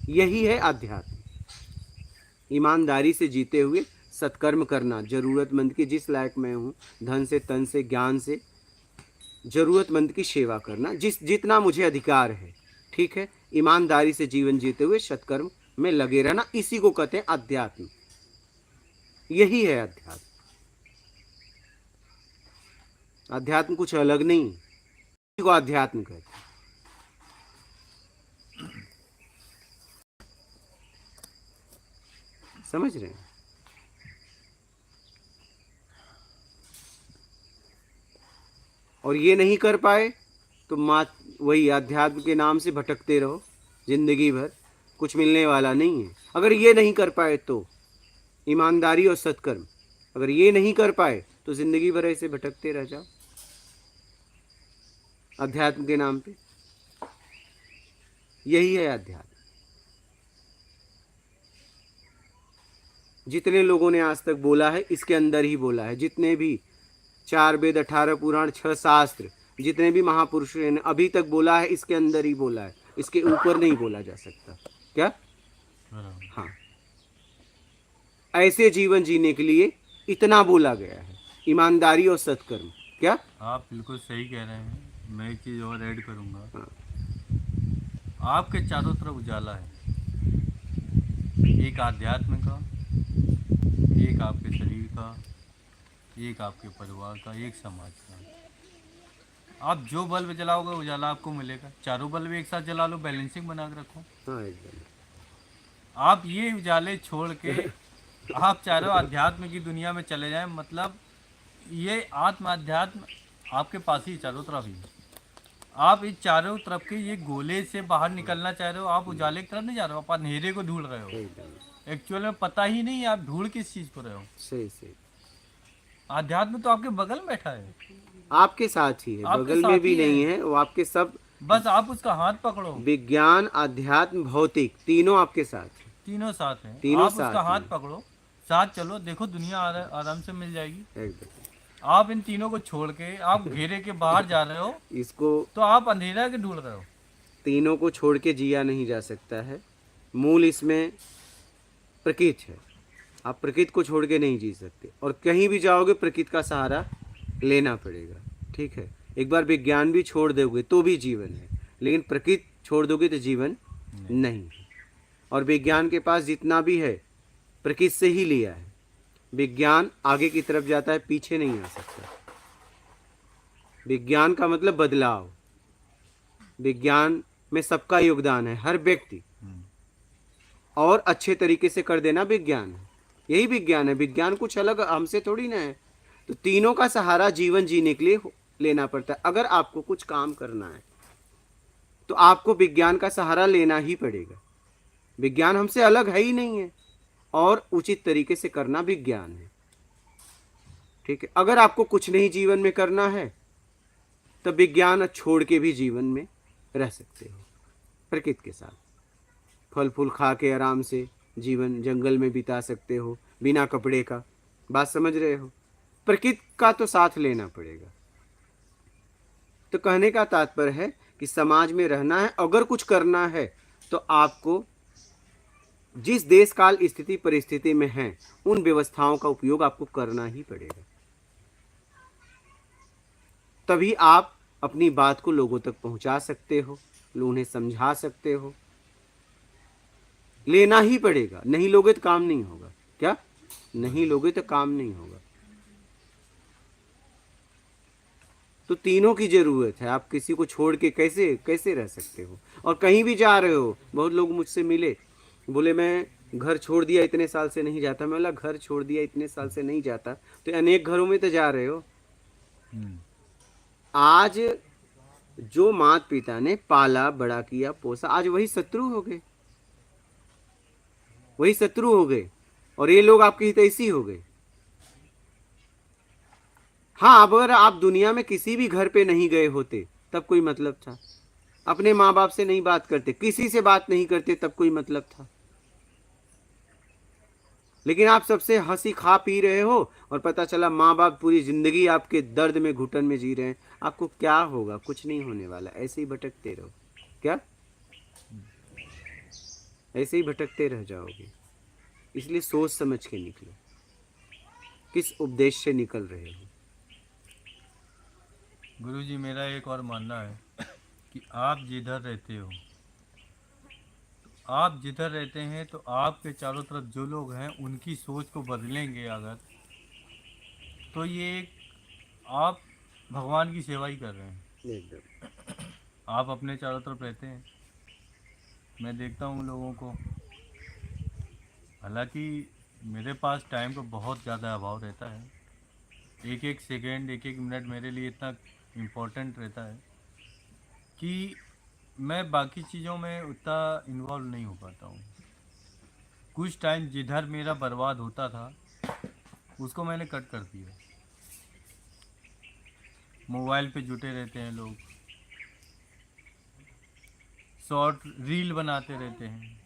यही है अध्यात्म। ईमानदारी से जीते हुए सत्कर्म करना, जरूरतमंद की, जिस लायक मैं हूँ, धन से, तन से, ज्ञान से जरूरतमंद की सेवा करना, जितना मुझे अधिकार है। ठीक है, ईमानदारी से जीवन जीते हुए सत्कर्म में लगे रहना, इसी को कहते हैं अध्यात्म। यही है अध्यात्म। अध्यात्म कुछ अलग नहीं, इसी को अध्यात्म कहते हैं। समझ रहे हैं? और ये नहीं कर पाए तो वही अध्यात्म के नाम से भटकते रहो जिंदगी भर, कुछ मिलने वाला नहीं है। अगर ये नहीं कर पाए तो ईमानदारी और सत्कर्म, अगर ये नहीं कर पाए तो जिंदगी भर ऐसे भटकते रह जाओ अध्यात्म के नाम पे। यही है अध्यात्म। जितने लोगों ने आज तक बोला है, इसके अंदर ही बोला है। जितने भी 4 वेद, 18 पुराण, 6 शास्त्र, जितने भी महापुरुषों ने अभी तक बोला है, इसके अंदर ही बोला है, इसके ऊपर नहीं बोला जा सकता। क्या? हाँ, ऐसे जीवन जीने के लिए इतना बोला गया है, ईमानदारी और सत्कर्म। क्या? आप बिल्कुल सही कह रहे हैं। मैं एक चीज़ और ऐड करूँगा। हाँ। आपके चारों तरफ उजाला है, एक आध्यात्म का, एक आपके शरीर का, एक आपके परिवार का, एक समाज का। आप जो बल्ब जलाओगे उजाला आपको मिलेगा। चारों बल्ब एक साथ जला लो, बैलेंसिंग बना के रखो। हाँ, एकदम। आप ये उजाले छोड़ के आप चारों अध्यात्म की दुनिया में चले जाएं, मतलब ये आत्म अध्यात्म आपके पास ही, चारों तरफ ही। आप इस चारों तरफ के ये गोले से बाहर निकलना चाह रहे हो, आप उजाले की तरफ नहीं जा रहे हो, आप अंधेरे को ढूंढ रहे हो। एकदम एक्चुअल में पता ही नहीं आप ढूंढ किस चीज को रहे हो। सही सही। आध्यात्म तो आपके बगल में बैठा है, आपके साथ ही है, आपके बगल साथ में भी ही है। नहीं है, वो आपके सब। बस आप उसका हाथ पकड़ो। विज्ञान, अध्यात्म, भौतिक, तीनों आपके साथ है। तीनों साथ हैं, तीनों आप साथ उसका हाथ हैं। पकड़ो, साथ चलो, देखो दुनिया आराम से मिल जाएगी। एकदम। आप इन तीनों को छोड़ के आप घेरे के बाहर जा रहे हो, इसको, तो आप अंधेरा के ढूंढ रहे हो। तीनों को छोड़ के जिया नहीं जा सकता है। मूल इसमें प्रकृति है, आप प्रकृति को छोड़ के नहीं जी सकते, और कहीं भी जाओगे प्रकृति का सहारा लेना पड़ेगा। ठीक है, एक बार विज्ञान भी छोड़ दोगे तो भी जीवन है, लेकिन प्रकृति छोड़ दोगे तो जीवन नहीं है। और विज्ञान के पास जितना भी है प्रकृति से ही लिया है। विज्ञान आगे की तरफ जाता है, पीछे नहीं आ सकता। विज्ञान का मतलब बदलाव। विज्ञान में सबका योगदान है, हर व्यक्ति, और अच्छे तरीके से कर देना विज्ञान है। यही विज्ञान है। विज्ञान कुछ अलग हमसे थोड़ी ना है। तो तीनों का सहारा जीवन जीने के लिए लेना पड़ता है। अगर आपको कुछ काम करना है तो आपको विज्ञान का सहारा लेना ही पड़ेगा। विज्ञान हमसे अलग है ही नहीं है, और उचित तरीके से करना विज्ञान है। ठीक है, अगर आपको कुछ नहीं जीवन में करना है तो विज्ञान छोड़ के भी जीवन में रह सकते हो, प्रकृति के साथ फल फूल खा के आराम से जीवन जंगल में बिता सकते हो, बिना कपड़े का। बात समझ रहे हो? प्रकृति का तो साथ लेना पड़ेगा। तो कहने का तात्पर्य है कि समाज में रहना है, अगर कुछ करना है तो आपको जिस देश काल स्थिति परिस्थिति में है उन व्यवस्थाओं का उपयोग आपको करना ही पड़ेगा। तभी आप अपनी बात को लोगों तक पहुंचा सकते हो, उन्हें समझा सकते हो। लेना ही पड़ेगा, नहीं लोगे तो काम नहीं होगा। क्या? नहीं लोगे तो काम नहीं होगा। तो तीनों की जरूरत है। आप किसी को छोड़ के कैसे कैसे रह सकते हो? और कहीं भी जा रहे हो, बहुत लोग मुझसे मिले, बोले मैं घर छोड़ दिया, इतने साल से नहीं जाता। मैं बोला घर छोड़ दिया, इतने साल से नहीं जाता, तो अनेक घरों में तो जा रहे हो। आज जो माता पिता ने पाला बड़ा किया पोसा, आज वही शत्रु हो गए, वही शत्रु हो गए, और ये लोग आपके हितैषी हो गए। हाँ, अब अगर आप दुनिया में किसी भी घर पे नहीं गए होते तब कोई मतलब था, अपने माँ बाप से नहीं बात करते, किसी से बात नहीं करते तब कोई मतलब था। लेकिन आप सबसे हंसी खा पी रहे हो और पता चला माँ बाप पूरी जिंदगी आपके दर्द में घुटन में जी रहे हैं, आपको क्या होगा? कुछ नहीं होने वाला, ऐसे ही भटकते रहो। क्या? ऐसे ही भटकते रह जाओगे। इसलिए सोच समझ के निकलो, किस उपदेश से निकल रहे हो। गुरुजी, मेरा एक और मानना है कि आप जिधर रहते हो, आप जिधर रहते हैं तो आपके चारों तरफ जो लोग हैं उनकी सोच को बदलेंगे अगर, तो ये एक आप भगवान की सेवा ही कर रहे हैं। एकदम। आप अपने चारों तरफ रहते हैं, मैं देखता हूँ लोगों को, हालांकि मेरे पास टाइम का बहुत ज़्यादा अभाव रहता है, एक एक सेकेंड एक एक मिनट मेरे लिए इतना इम्पोर्टेंट रहता है कि मैं बाकी चीज़ों में उतना इन्वॉल्व नहीं हो पाता हूँ। कुछ टाइम जिधर मेरा बर्बाद होता था उसको मैंने कट कर दिया। मोबाइल पे जुटे रहते हैं लोग, शॉर्ट रील बनाते रहते हैं,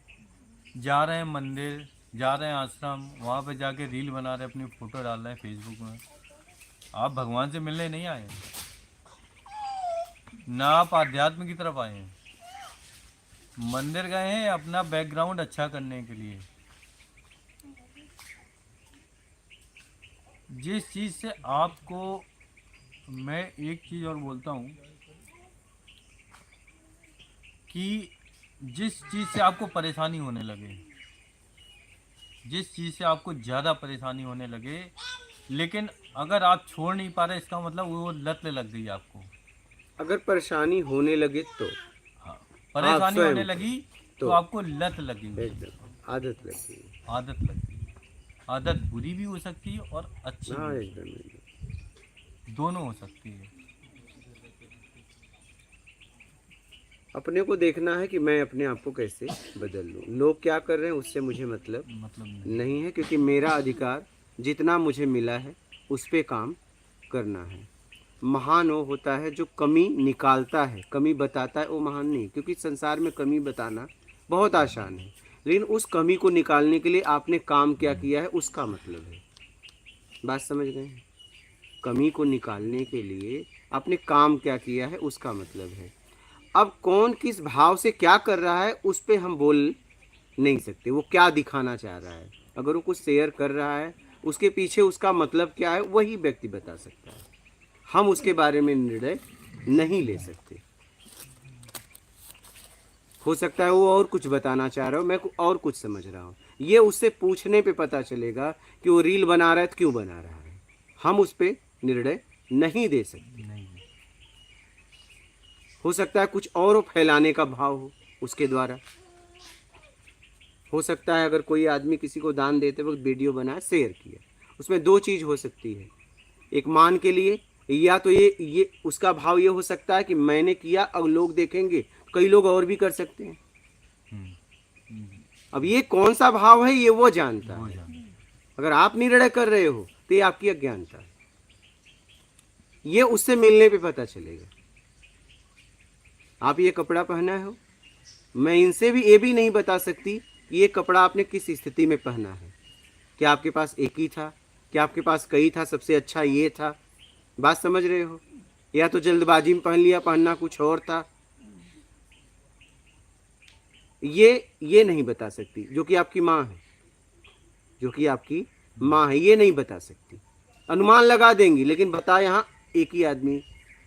जा रहे हैं मंदिर, जा रहे हैं आश्रम, वहाँ पे जाके रील बना रहे हैं, अपनी फ़ोटो डाल रहे हैं फेसबुक में। आप भगवान से मिलने नहीं आए हैं, ना आप आध्यात्म की तरफ आए हैं, मंदिर गए हैं अपना बैकग्राउंड अच्छा करने के लिए। जिस चीज़ से आपको, मैं एक चीज़ और बोलता हूँ कि जिस चीज़ से आपको परेशानी होने लगे, जिस चीज़ से आपको ज़्यादा परेशानी होने लगे, लेकिन अगर आप छोड़ नहीं पा रहे, इसका मतलब वो लत लग गई आपको। अगर परेशानी होने लगे तो हाँ, परेशानी स्वयं होने लगी तो आपको लत लगी, एकदम आदत लग गई। आदत लगी। आदत बुरी भी हो सकती है और अच्छी हाँ, भी, एकदम दोनों हो सकती है। अपने को देखना है कि मैं अपने आप को कैसे बदल लूँ। लोग क्या कर रहे हैं उससे मुझे मतलब नहीं है, क्योंकि मेरा अधिकार जितना मुझे मिला है उस पे काम करना है। महान वो होता है जो कमी निकालता है, कमी बताता है वो महान नहीं। क्योंकि संसार में कमी बताना बहुत आसान है, लेकिन उस कमी को निकालने के लिए आपने काम क्या किया है उसका मतलब है। बात समझ गए? कमी को निकालने के लिए आपने काम क्या किया है उसका मतलब है। अब कौन किस भाव से क्या कर रहा है उस पे हम बोल नहीं सकते, वो क्या दिखाना चाह रहा है। अगर वो कुछ शेयर कर रहा है, उसके पीछे उसका मतलब क्या है वही व्यक्ति बता सकता है। हम उसके बारे में निर्णय नहीं ले सकते। हो सकता है वो और कुछ बताना चाह रहा हो, मैं और कुछ समझ रहा हूँ। ये उससे पूछने पे पता चलेगा कि वो रील बना रहा है तो क्यों बना रहा है। हम उस पर निर्णय नहीं दे सकते। हो सकता है कुछ और फैलाने का भाव हो उसके द्वारा। हो सकता है अगर कोई आदमी किसी को दान देते वक्त वीडियो बनाया, शेयर किया, उसमें दो चीज़ हो सकती है। एक मान के लिए, या तो ये उसका भाव ये हो सकता है कि मैंने किया अब लोग देखेंगे, कई लोग और भी कर सकते हैं। अब ये कौन सा भाव है ये वो जानता है। अगर आप निर्णय कर रहे हो तो ये आपकी अज्ञानता है, ये उससे मिलने पे पता चलेगा। आप ये कपड़ा पहना हो, मैं इनसे भी ये भी नहीं बता सकती कि ये कपड़ा आपने किस स्थिति में पहना है। क्या आपके पास एक ही था, क्या आपके पास कई था, सबसे अच्छा ये था। बात समझ रहे हो? या तो जल्दबाजी में पहन लिया, पहनना कुछ और था। ये नहीं बता सकती। जो कि आपकी माँ है, जो कि आपकी माँ है, ये नहीं बता सकती। अनुमान लगा देंगी, लेकिन बता यहाँ एक ही आदमी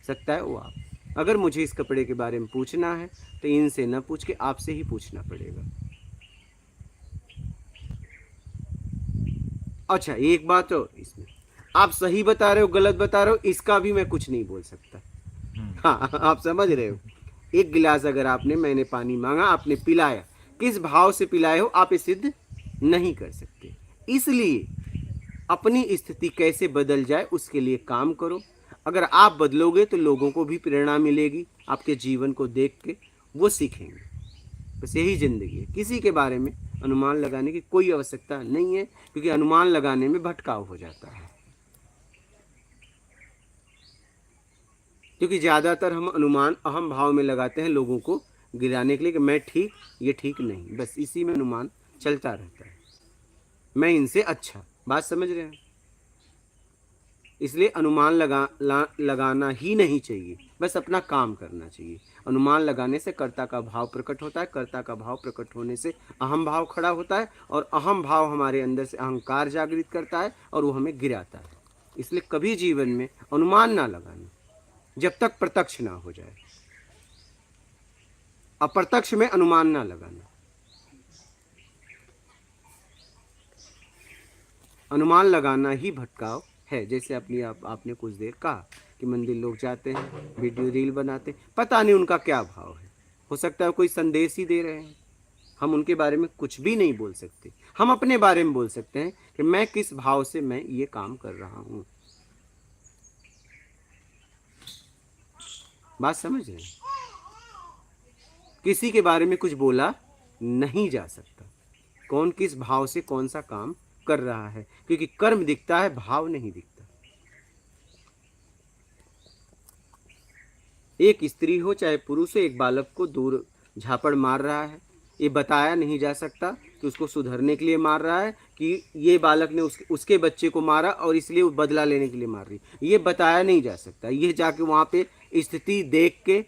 सकता है, वो आप। अगर मुझे इस कपड़े के बारे में पूछना है तो इनसे न पूछ के आपसे ही पूछना पड़ेगा। अच्छा, एक बात और इसमें, आप सही बता रहे हो गलत बता रहे हो इसका भी मैं कुछ नहीं बोल सकता। हाँ, आप समझ रहे हो? एक गिलास अगर आपने, मैंने पानी मांगा, आपने पिलाया, किस भाव से पिलाए हो आप ये सिद्ध नहीं कर सकते। इसलिए अपनी स्थिति कैसे बदल जाए उसके लिए काम करो। अगर आप बदलोगे तो लोगों को भी प्रेरणा मिलेगी, आपके जीवन को देख के वो सीखेंगे। बस यही ज़िंदगी है। किसी के बारे में अनुमान लगाने की कोई आवश्यकता नहीं है, क्योंकि अनुमान लगाने में भटकाव हो जाता है। क्योंकि ज़्यादातर हम अनुमान अहम भाव में लगाते हैं लोगों को गिराने के लिए कि मैं ठीक, ये ठीक नहीं, बस इसी में अनुमान चलता रहता है। मैं इनसे अच्छा, बात समझ रहे हैं? इसलिए अनुमान लगाना ही नहीं चाहिए, बस अपना काम करना चाहिए। अनुमान लगाने से कर्ता का भाव प्रकट होता है, कर्ता का भाव प्रकट होने से अहम भाव खड़ा होता है, और अहम भाव हमारे अंदर से अहंकार जागृत करता है और वो हमें गिराता है। इसलिए कभी जीवन में अनुमान ना लगाना जब तक प्रत्यक्ष ना हो जाए। अप्रत्यक्ष में अनुमान ना लगाना। अनुमान लगाना ही भटकाव है। जैसे आपने कुछ देर कहा कि मंदिर लोग जाते हैं, वीडियो रील बनाते हैं, पता नहीं उनका क्या भाव है। हो सकता है कोई संदेश ही दे रहे हैं। हम उनके बारे में कुछ भी नहीं बोल सकते। हम अपने बारे में बोल सकते हैं कि मैं किस भाव से मैं ये काम कर रहा हूँ। बात समझ रहे हैं? किसी के बारे में कुछ बोला नहीं जा सकता। कौन किस भाव से कौन सा काम कर रहा है, क्योंकि कर्म दिखता है, भाव नहीं दिखता। एक स्त्री हो चाहे पुरुष हो, एक बालक को दूर झापड़ मार रहा है, ये बताया नहीं जा सकता कि उसको सुधरने के लिए मार रहा है कि ये बालक ने उसके बच्चे को मारा और इसलिए वो बदला लेने के लिए मार रही, ये बताया नहीं जा सकता। ये जाके वहाँ पे स्थिति देख के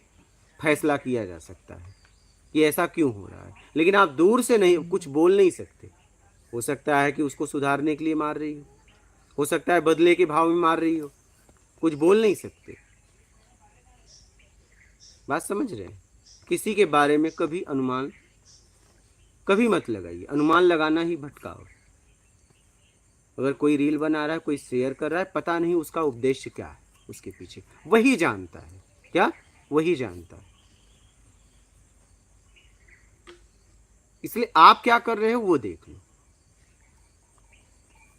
फैसला किया जा सकता है कि ऐसा क्यों हो रहा है। लेकिन आप दूर से नहीं, कुछ बोल नहीं सकते। हो सकता है कि उसको सुधारने के लिए मार रही हो सकता है बदले के भाव में मार रही हो, कुछ बोल नहीं सकते। बात समझ रहे हैं? किसी के बारे में कभी अनुमान कभी मत लगाइए। अनुमान लगाना ही भटकाव है। अगर कोई रील बना रहा है, कोई शेयर कर रहा है, पता नहीं उसका उद्देश्य क्या है, उसके पीछे वही जानता है। क्या? वही जानता है। इसलिए आप क्या कर रहे हो वो देख लो।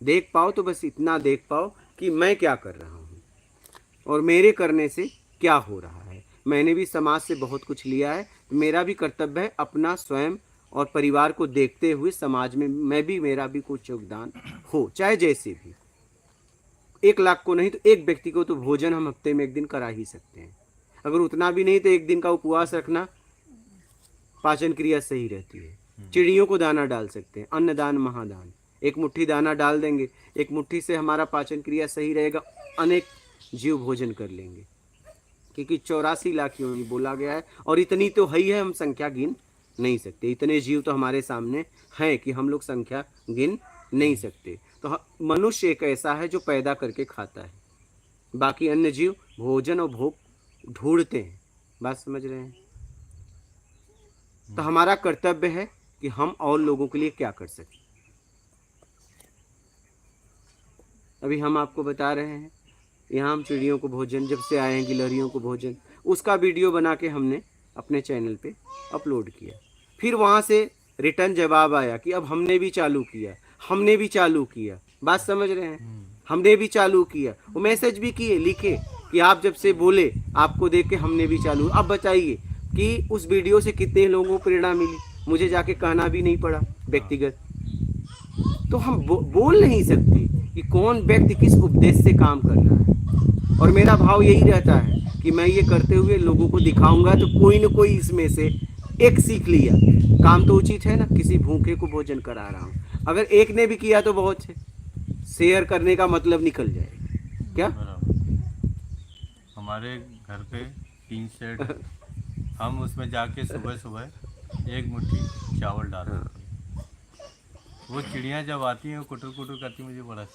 देख पाओ तो बस इतना देख पाओ कि मैं क्या कर रहा हूँ और मेरे करने से क्या हो रहा है। मैंने भी समाज से बहुत कुछ लिया है, मेरा भी कर्तव्य है अपना स्वयं और परिवार को देखते हुए समाज में मेरा भी कुछ योगदान हो, चाहे जैसे भी। 1 लाख को नहीं तो एक व्यक्ति को तो भोजन हम हफ्ते में 1 दिन करा ही सकते हैं। अगर उतना भी नहीं तो 1 दिन का उपवास रखना, पाचन क्रिया सही रहती है। चिड़ियों को दाना डाल सकते हैं, अन्नदान महादान। 1 मुट्ठी दाना डाल देंगे, 1 मुट्ठी से हमारा पाचन क्रिया सही रहेगा, अनेक जीव भोजन कर लेंगे। क्योंकि 84 लाख योनि बोला गया है, और इतनी तो है ही है, हम संख्या गिन नहीं सकते। इतने जीव तो हमारे सामने हैं कि हम लोग संख्या गिन नहीं सकते। तो मनुष्य एक ऐसा है जो पैदा करके खाता है, बाकी अन्य जीव भोजन और भोग ढूंढते हैं। बात समझ रहे हैं? तो हमारा कर्तव्य है कि हम और लोगों के लिए क्या कर सकें। अभी हम आपको बता रहे हैं, यहाँ हम चिड़ियों को भोजन, जब से आए हैं गिलहरियों को भोजन, उसका वीडियो बना के हमने अपने चैनल पे अपलोड किया। फिर वहाँ से रिटर्न जवाब आया कि अब हमने भी चालू किया। बात समझ रहे हैं? हमने भी चालू किया। वो मैसेज भी किए, लिखे कि आप जब से बोले आपको देख के हमने भी चालू। अब बताइए कि उस वीडियो से कितने लोगों को प्रेरणा मिली, मुझे जाके कहना भी नहीं पड़ा व्यक्तिगत। तो हम बोल नहीं सकते कि कौन व्यक्ति किस उद्देश्य से काम कर रहा है। और मेरा भाव यही रहता है कि मैं ये करते हुए लोगों को दिखाऊंगा तो कोई न कोई इसमें से एक सीख लिया। काम तो उचित है ना, किसी भूखे को भोजन करा रहा हूँ, अगर एक ने भी किया तो बहुत है। शेयर करने का मतलब निकल जाएगा। क्या? हमारे घर पे 3 सेट, हम उसमें जाके सुबह सुबह 1 मुट्ठी चावल डाल देते हैं। वो चिड़ियाँ जब आती हैं, कुटर कुटर करती, मुझे बड़ा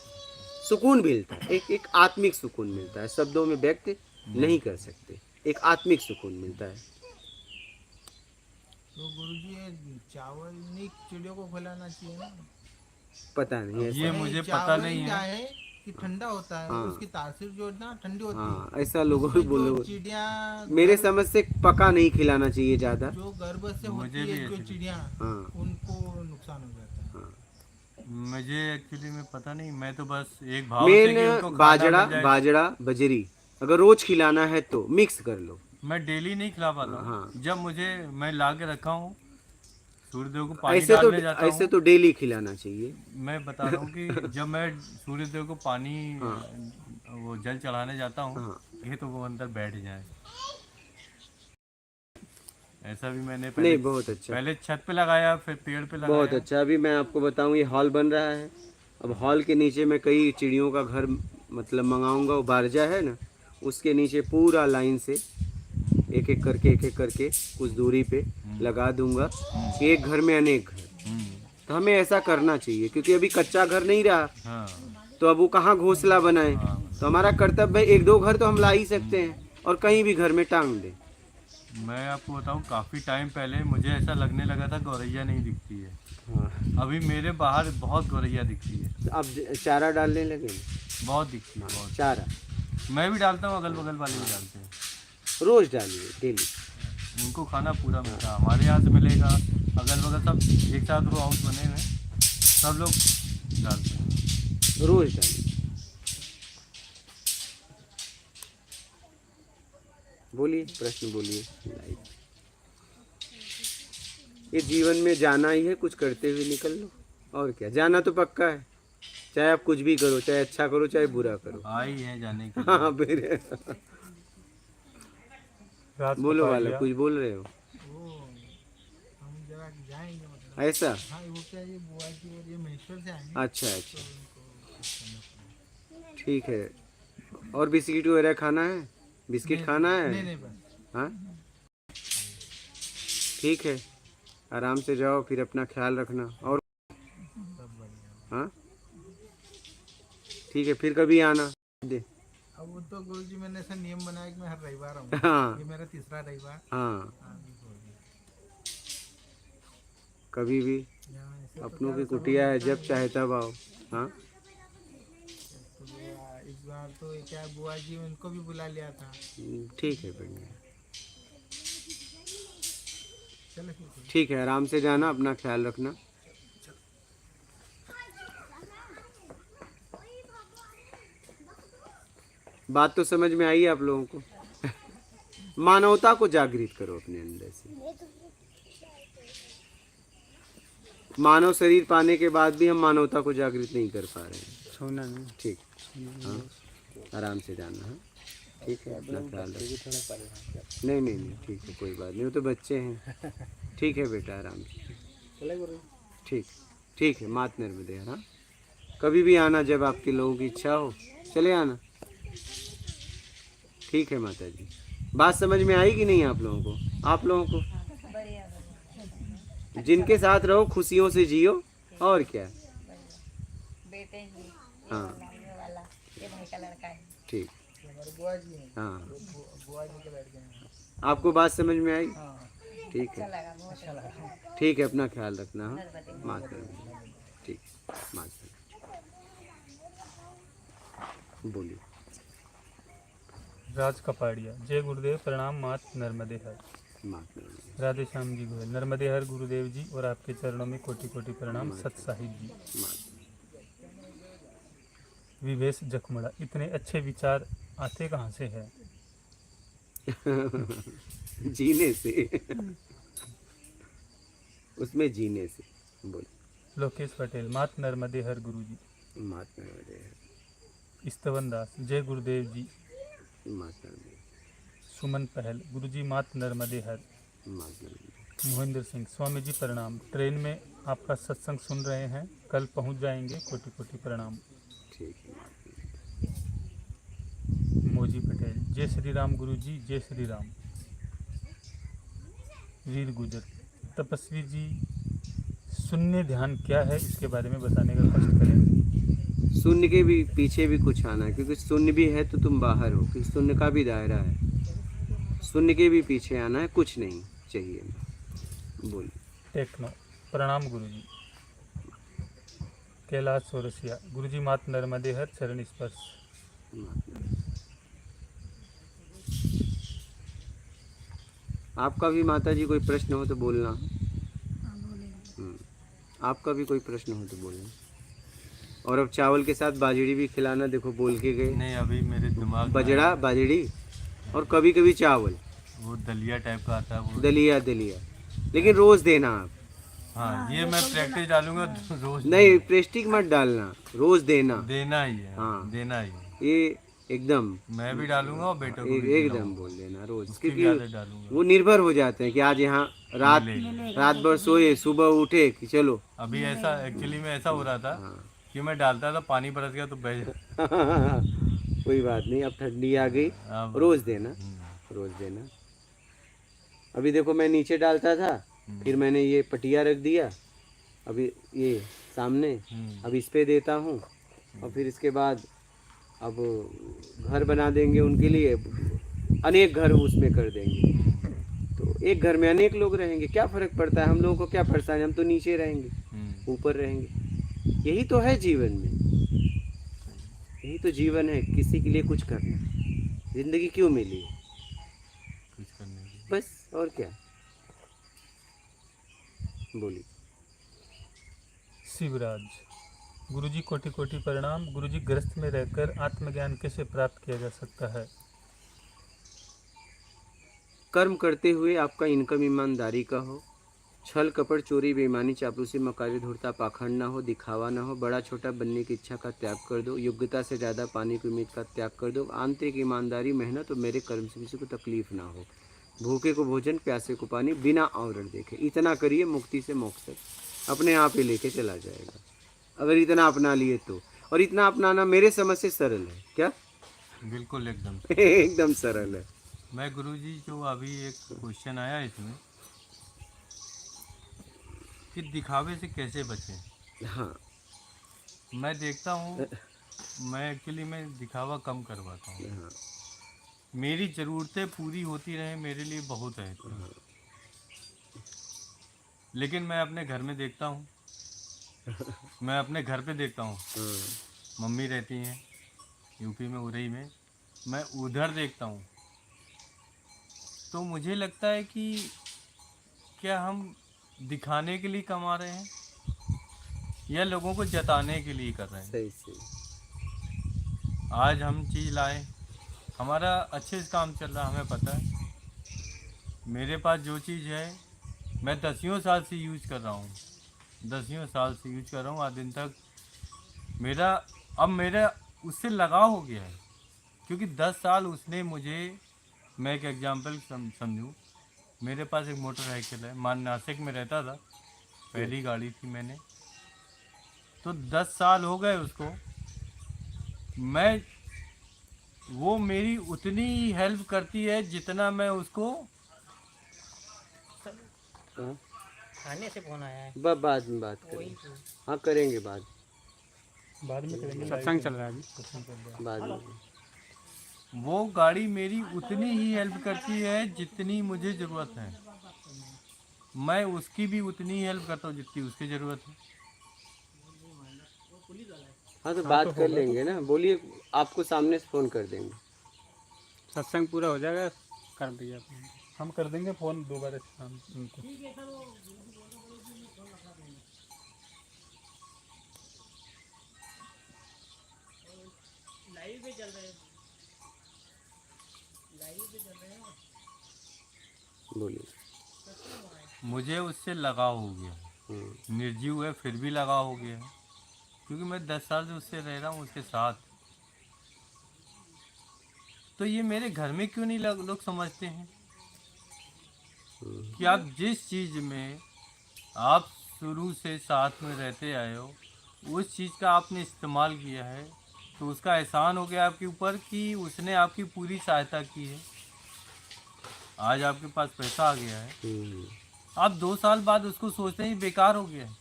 सुकून मिलता है। एक आत्मिक सुकून मिलता है, शब्दों में व्यक्त नहीं कर सकते। एक आत्मिक सुकून मिलता है। तो गुरुजी ये चावल नहीं चिड़ियों को खिलाना चाहिए ना? पता नहीं ऐसा। ये मुझे पता चावल नहीं क्या है। है कि ठंडा होता है, हाँ। उसकी तासीर जो है ना ठंडी होती हाँ, है। ऐसा लोगों को उसमें जो बोलो। चिड़िया मेरे समझ से पका नहीं खिलाना चाहिए ज़्यादा। जो गर्भ से मुझे होती भी है जो ऐसे- चिड़िया, हाँ। उनको नुकसान हो जाता है। हाँ। मुझे एक्चुअली में पता नहीं, मैं तो बस एक भाव से कि मेन उनको खाना मिल जाएगा। बाजरा बजरी अगर रोज खिलाना है तो मिक्स कर लो। मैं डेली नहीं खिला पाता हूँ। हाँ। जब मुझे मैं ला के रखा हूँ, सूर्यदेव को पानी ऐसे तो डालने जाता ऐसे हूँ। तो डेली खिलाना चाहिए। मैं बता रहा हूँ कि जब मैं सूर्यदेव को पानी वो जल चढ़ाने जाता हूँ, हाँ। ये तो वो अंदर बैठ जाए। ऐसा भी मैंने नहीं, बहुत अच्छा, पहले छत पे लगाया, फिर पेड़ पे बहुत लगाया। अच्छा। अभी मैं आपको बताऊं, ये हॉल बन रहा है। अब हॉल के नीचे मैं कई चिड़ियों का घर मतलब मंगाऊंगा। वो बारजा है ना, उसके नीचे पूरा लाइन से एक एक करके कुछ दूरी पे लगा दूंगा कि एक घर में अनेक घर। तो हमें ऐसा करना चाहिए, क्योंकि अभी कच्चा घर नहीं रहा, हाँ तो अब वो कहाँ घोंसला बनाए। हाँ। तो हमारा कर्तव्य है, एक दो घर तो हम ला ही सकते हैं और कहीं भी घर में टांग दें। मैं आपको बताऊँ, काफ़ी टाइम पहले मुझे ऐसा लगने लगा था गौरैया नहीं दिखती है। हाँ, अभी मेरे बाहर बहुत गौरैया दिखती है, तो अब चारा डालने लगे ना? बहुत दिखती है, बहुत। चारा मैं भी डालता हूँ, अगल बगल वाले भी डालते हैं। रोज डालिए, डेली। उनको खाना पूरा मिलता है, हमारे यहाँ से मिलेगा, अगल बगल सब एक साथ रो हाउस बने हुए हैं, सब लोग डालते हैं। रोज डालिए। बोलिए, प्रश्न बोलिए। लाइफ, ये जीवन में जाना ही है, कुछ करते हुए निकल लो। और क्या, जाना तो पक्का है। चाहे आप कुछ भी करो, चाहे अच्छा करो चाहे बुरा करो। आई है जाने के लिए। हाँ, फिर बोलो वाला, कुछ बोल रहे हो? वो हम जरा जाएंगे मतलब। ऐसा? हाँ, वो क्या, ये बुआ जी और ये महेश्वर से आएंगे। अच्छा अच्छा, ठीक है। और बिस्किट वगैरह खाना है? बिस्किट खाना नहीं है? नहीं, बस हाँ, ठीक है। आराम से जाओ, फिर अपना ख्याल रखना। और सब बढ़िया। हाँ, ठीक है, फिर कभी आना दे। अब वो तो गुरु जी, मैंने ऐसा नियम बनाया कि मैं हर रविवार आऊँगा। हाँ ये मेरा तीसरा रविवार। हाँ, हाँ, भी हो गया। कभी भी यहाँ ऐसे तो अपनों क्या की सब कुटिया है, होता जब चाहे तब आओ। हाँ, तो इस बार तो ये क्या, बुआ जी उनको भी बुला लिया था। ठीक है, बढ़िया। चलो ठीक है। ठीक है, आराम से जाना, अपना ख्याल रखना। बात तो समझ में आई आप लोगों को? मानवता को जागृत करो अपने अंदर से। मानव शरीर पाने के बाद भी हम मानवता को जागृत नहीं कर पा रहे हैं। सोना नहीं, ठीक। हाँ, आराम से जाना है, ठीक है, अपना ख्याल रखो। नहीं नहीं नहीं, ठीक है, कोई बात नहीं, वो तो बच्चे हैं। ठीक है बेटा, आराम से। ठीक, ठीक है, मात नर्मदे। हाँ, कभी भी आना, जब आपके लोगों की इच्छा हो चले आना। ठीक है माता जी। बात समझ में आई कि नहीं आप लोगों को? आप लोगों को जिनके साथ रहो खुशियों से जियो, और क्या। बेटे ही हाँ, वाला ये भाई का लड़का है। ठीक। हमारे बुआ जी हैं। हाँ, बुआ जी के लड़के हैं। आपको बात समझ में आई? हाँ, ठीक है, लगा बहुत अच्छा लगा। ठीक है, अपना ख्याल रखना। हाँ, माता जी, ठीक, माता बोलिए। राज कपाड़िया। जय गुरुदेव, प्रणाम मात नर्मदे हर। माता जी, राधे श्याम जी गोयल। नर्मदे हर गुरुदेव जी, और आपके चरणों में कोटि कोटि प्रणाम। सत साहिब जी। विवेश जखमड़ा। इतने अच्छे विचार आते कहाँ से है? जीने से, उसमें जीने से। बोलिए। लोकेश पटेल। मात नर्मदे हर गुरु जी। माता जी, स्तवन दास। जय गुरुदेव जी। माता जी, सुमन पहल। गुरु जी मात नर्मदे हर। माता जी, मोहिंद्र सिंह। स्वामी जी प्रणाम। ट्रेन में आपका सत्संग सुन रहे हैं, कल पहुंच जाएंगे, कोटि कोटि प्रणाम। ठीक है। मोजी पटेल। जय श्री राम गुरु जी, जय श्री राम। वीर गुजर। तपस्वी जी, शून्य ध्यान क्या है, इसके बारे में बताने का कष्ट करें। शून्य के भी पीछे भी कुछ आना है, क्योंकि शून्य भी है तो तुम बाहर हो, क्योंकि शून्य का भी दायरा है। शून्य के भी पीछे आना है, कुछ नहीं चाहिए। बोलिए। टेक्नो। प्रणाम गुरु जी। कैलाश सोरसिया। गुरु जी मात नर्मदे हर। चरण स्पर्श। आपका भी माता जी कोई प्रश्न हो तो बोलना। हाँ, बोलेंगे। आपका भी कोई प्रश्न हो तो बोलना। और अब चावल के साथ बाजरी भी खिलाना, देखो बोल के गए। नहीं अभी मेरे दिमाग में बजड़ा, बाजरी और कभी कभी चावल, वो दलिया टाइप का आता है वो। दलिया, दलिया, लेकिन रोज देना आप। हाँ ये मैं प्रैक्टिस डालूंगा रोज। नहीं, प्रेस्टिक मत डालना, रोज देना। देना ही है, हाँ। देना ही है। ये एकदम मैं भी डालूंगा और बेटों को भी एकदम दिलाऊंगा। बोल देना रोज, उसकी भी आदत क्योंकि डालूंगा। वो निर्भर हो जाते हैं कि आज यहाँ रात मिलेगी। रात भर सोए, सुबह उठे कि चलो। अभी ऐसा एक्चुअली में ऐसा हो रहा था हाँ। कि मैं डालता था, पानी बरस गया तो बह कोई बात नहीं, अब ठंडी आ गई, अब रोज देना, रोज देना। अभी देखो मैं नीचे डालता था, फिर मैंने ये पटिया रख दिया, अभी ये सामने, अब इस पे देता हूँ, और फिर इसके बाद अब घर बना देंगे उनके लिए, अनेक घर उसमें कर देंगे, तो एक घर में अनेक लोग रहेंगे, क्या फर्क पड़ता है, हम लोगों को क्या परेशानी, हम तो नीचे रहेंगे, ऊपर रहेंगे। यही तो है जीवन में, यही तो जीवन है, किसी के लिए कुछ करना, जिंदगी क्यों मिली है? कुछ करने की। बस, और क्या। बोलिए। शिवराज, गुरुजी कोटि कोटि प्रणाम। गुरुजी, गृहस्थ में रहकर आत्मज्ञान कैसे प्राप्त किया जा सकता है? कर्म करते हुए आपका इनकम ईमानदारी का हो, छल कपट चोरी बेईमानी चापलूसी मकारी धूर्ता पाखंड ना हो, दिखावा ना हो, बड़ा छोटा बनने की इच्छा का त्याग कर दो, योग्यता से ज़्यादा पाने की उम्मीद का त्याग कर दो, आंतरिक ईमानदारी मेहनत और मेरे कर्म से किसी को तकलीफ ना हो, भूखे को भोजन प्यासे को पानी, बिना आवरण देखे, इतना करिए, मुक्ति से मोक्ष तक अपने आप ही लेके चला जाएगा, अगर इतना अपना लिए तो। और इतना अपनाना मेरे समझ से सरल है, क्या? बिल्कुल एकदम। एकदम सरल है। मैं गुरुजी जो अभी एक क्वेश्चन आया इसमें कि दिखावे से कैसे बचें। हाँ, मैं देखता हूँ, मैं एक्चुअली मैं दिखावा कम करवाता हूँ। हाँ, मेरी ज़रूरतें पूरी होती रहे मेरे लिए बहुत है इतना। लेकिन मैं अपने घर में देखता हूँ, मैं अपने घर पे देखता हूँ, हाँ, मम्मी रहती हैं यूपी में, उरई में, मैं उधर देखता हूँ, तो मुझे लगता है कि क्या हम दिखाने के लिए कमा रहे हैं या लोगों को जताने के लिए कर रहे हैं। सही सही। आज हम चीज़ लाए, हमारा अच्छे से काम चल रहा, हमें पता है मेरे पास जो चीज़ है मैं 10 साल से यूज कर रहा हूँ, 10 साल से यूज कर रहा हूँ। आज दिन तक मेरा उससे लगाव हो गया है, क्योंकि 10 साल उसने मुझे, मैं एक एग्जांपल समझूँ, मेरे पास एक मोटरसाइकिल है, मान नासिक में रहता था, पहली गाड़ी थी मैंने, तो 10 साल हो गए उसको, वो मेरी उतनी ही हेल्प करती है जितना मैं उसको। हाँ? थाने से फोन आया है। बाद में बात करेंगे, हाँ करेंगे बाद में करेंगे, सत्संग चल रहा है अभी। बाद में। वो गाड़ी मेरी उतनी ही हेल्प करती है जितनी मुझे ज़रूरत है, मैं उसकी भी उतनी ही हेल्प करता हूँ जितनी उसकी ज़रूरत है। हाँ तो बात कर लेंगे ना, बोलिए, आपको सामने से फ़ोन कर देंगे। सत्संग पूरा हो जाएगा, कर दिया आपने। हम कर देंगे फ़ोन दोबारा शाम उनको। बोलिए। मुझे उससे लगाव हो गया, निर्जीव है फिर भी लगाव हो गया है, क्योंकि मैं 10 साल से उससे रह रहा हूँ, उसके साथ। तो ये मेरे घर में क्यों नहीं लोग समझते हैं कि आप जिस चीज़ में आप शुरू से साथ में रहते आए हो, उस चीज़ का आपने इस्तेमाल किया है, तो उसका एहसान हो गया आपके ऊपर कि उसने आपकी पूरी सहायता की है। आज आपके पास पैसा आ गया है, आप 2 साल बाद उसको सोचते हैं बेकार हो गया है,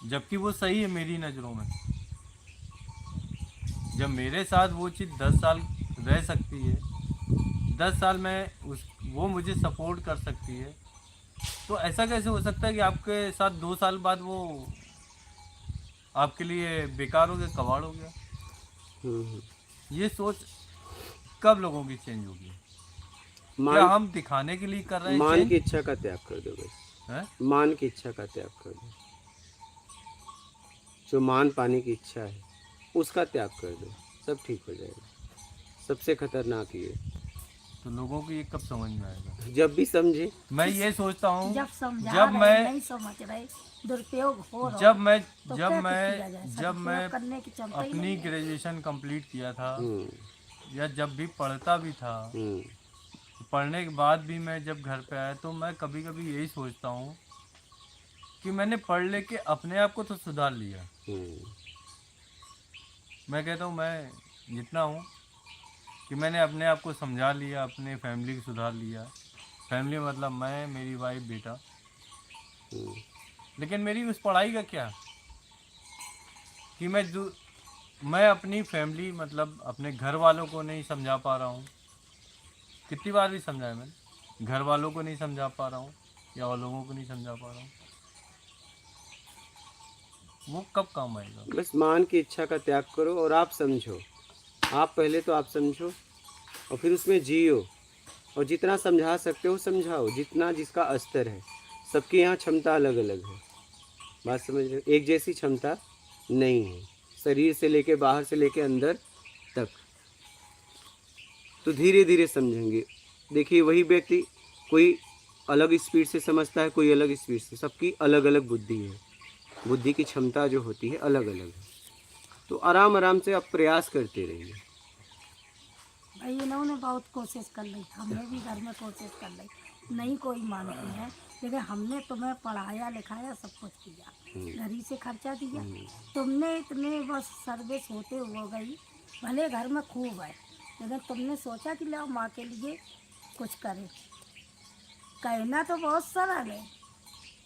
जबकि वो सही है मेरी नज़रों में। जब मेरे साथ वो चीज़ 10 साल रह सकती है, 10 साल में वो मुझे सपोर्ट कर सकती है, तो ऐसा कैसे हो सकता है कि आपके साथ 2 साल बाद वो आपके लिए बेकार हो गया, कबाड़ हो गया। ये सोच कब लोगों की चेंज होगी? क्या हम दिखाने के लिए कर रहे हैं? मान की इच्छा का त्याग कर दो बस, हैं? मान की इच्छा का त्याग कर दो। जो मान पाने की इच्छा है उसका त्याग कर दो, सब ठीक हो जाएगा। सबसे खतरनाक ये, तो लोगों को ये कब समझ में आएगा? जब भी समझे। मैं ये सोचता हूँ जब समझा जब रहे मैं नहीं समझ रहे, दुरुपयोग हो रहा जब मैं तो जब क्या मैं किया जाए? जब सदुपयोग मैं करने की क्षमता ही अपनी नहीं है। ग्रेजुएशन कंप्लीट किया था हम्म, या जब भी पढ़ता भी था, हम्म, तो पढ़ने के बाद भी मैं जब घर पे आया तो मैं कभी कभी यही सोचता हूँ कि मैंने पढ़ ले के अपने आप को तो सुधार लिया। हम्म, मैं कहता हूँ मैं जितना हूँ कि मैंने अपने आप को समझा लिया, अपने फैमिली को सुधार लिया। फैमिली मतलब मैं, मेरी वाइफ, बेटा। हम्म। लेकिन मेरी उस पढ़ाई का क्या कि मैं अपनी फैमिली मतलब अपने घर वालों को नहीं समझा पा रहा हूँ। कितनी बार भी समझाया मैंने, घर वालों को नहीं समझा पा रहा हूँ या और लोगों को नहीं समझा पा रहा हूँ। वो कब काम आएगा? बस मान की इच्छा का त्याग करो और आप समझो। आप पहले तो आप समझो और फिर उसमें जियो, और जितना समझा सकते हो समझाओ, जितना जिसका स्तर है। सबके यहाँ क्षमता अलग अलग है, बात समझ रहे हो? एक जैसी क्षमता नहीं है, शरीर से लेके बाहर से लेके अंदर तक। तो धीरे धीरे समझेंगे। देखिए वही व्यक्ति कोई अलग स्पीड से समझता है, कोई अलग स्पीड से, सबकी अलग अलग बुद्धि है, बुद्धि की क्षमता जो होती है अलग अलग है। तो आराम आराम से आप प्रयास करते रहिए। भाई इन्होंने बहुत कोशिश कर ली, हमने भी घर में कोशिश कर ली, नहीं कोई मानती है। लेकिन हमने तुम्हें पढ़ाया लिखाया सब कुछ किया, घर ही से खर्चा दिया, तुमने इतने बस सर्विस होते हो गई। भले घर में खूब है, लेकिन तुमने सोचा कि लो माँ के लिए कुछ करें। कहना तो बहुत सरल है,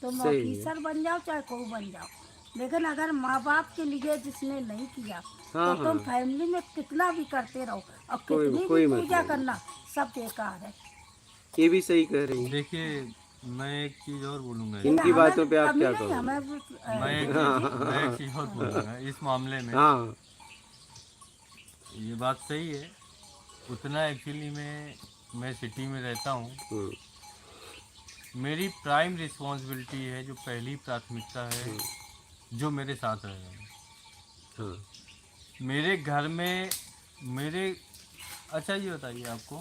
तुम सही है। ऑफिसर बन जाओ चाहे कोई बन जाओ, लेकिन अगर माँ बाप के लिए जिसने नहीं किया हाँ, तो तुम हाँ। फैमिली में कितना भी करते रहो और कोई- कितनी कोई भी मतलब पूजा नहीं। करना सब बेकार है। ये भी सही कह रही हैं। देखिए मैं एक चीज़ और बोलूँगा। इनकी हमें बातों पे आप कमी क्या नहीं, कहोगे? हमें मैं एक चीज़ और बोलूँगा इस मामले में। हाँ, ये बात सही है। उतना एक्चुअली मैं सिटी में रहता हूँ। हम्म, मेरी प्राइम रिस्पॉन्सिबिलिटी है, जो पहली प्राथमिकता है, जो मेरे साथ रहेगा। हाँ, मेरे घर में मेरे अच्छा ये बताइए आपको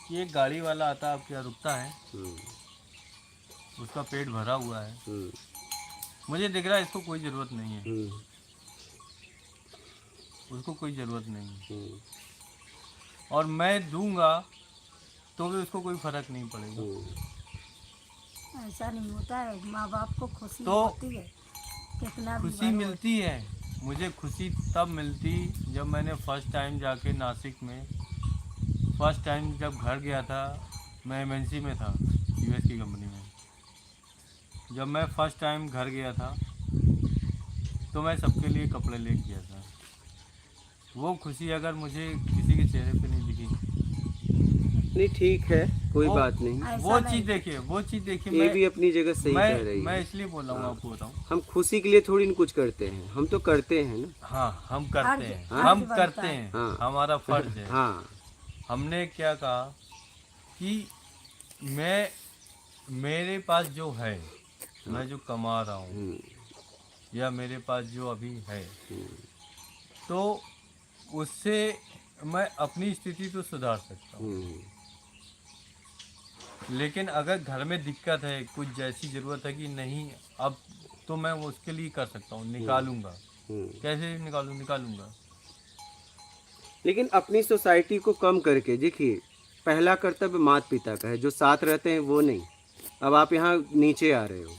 कि एक गाड़ी वाला आता है, आपके यहाँ रुकता है, हम्म, उसका पेट भरा हुआ है, हम्म, मुझे दिख रहा है इसको कोई ज़रूरत नहीं है, हम्म, उसको कोई ज़रूरत नहीं है, हम्म, और मैं दूंगा तो भी उसको कोई फ़र्क नहीं पड़ेगा। हम्म। ऐसा नहीं होता है। माँ बाप को खुशी तो होती है, कितना भी खुशी बड़ो। मिलती है। मुझे खुशी तब मिलती जब मैंने फर्स्ट टाइम जाके नासिक में, फर्स्ट टाइम जब घर गया था, मैं एमएनसी में था, यूएस की कंपनी में। जब मैं फर्स्ट टाइम घर गया था तो मैं सबके लिए कपड़े ले गया था। वो खुशी अगर मुझे किसी के चेहरे पे नहीं दिखी, नहीं ठीक है, कोई वो- बात नहीं। ऐसा वो नहीं। चीज़ देखिए, वो चीज़ देखिए। ये भी अपनी जगह सही कह रही मैं है। इसलिए बोल रहा हूँ, आपको बताऊँ। हम खुशी के लिए थोड़ी न कुछ करते हैं, हम तो करते हैं ना। हाँ हम करते फर्ज- हैं, फर्ज हम बनता करते है। हैं, हाँ। हमारा फर्ज है। हाँ, हमने क्या कहा कि मेरे पास जो है, मैं जो कमा रहा हूँ हम्म, या मेरे पास जो अभी है, हम्म, तो उससे मैं अपनी स्थिति तो सुधार सकता हूँ। हम्म, लेकिन अगर घर में दिक्कत है, कुछ जैसी ज़रूरत है कि नहीं, अब तो मैं वो उसके लिए कर सकता हूँ, निकालूंगा। हम्म। कैसे निकालूंगा। लेकिन अपनी सोसाइटी को कम करके देखिए, पहला कर्तव्य माता पिता का है, जो साथ रहते हैं वो नहीं। अब आप यहाँ नीचे आ रहे हो,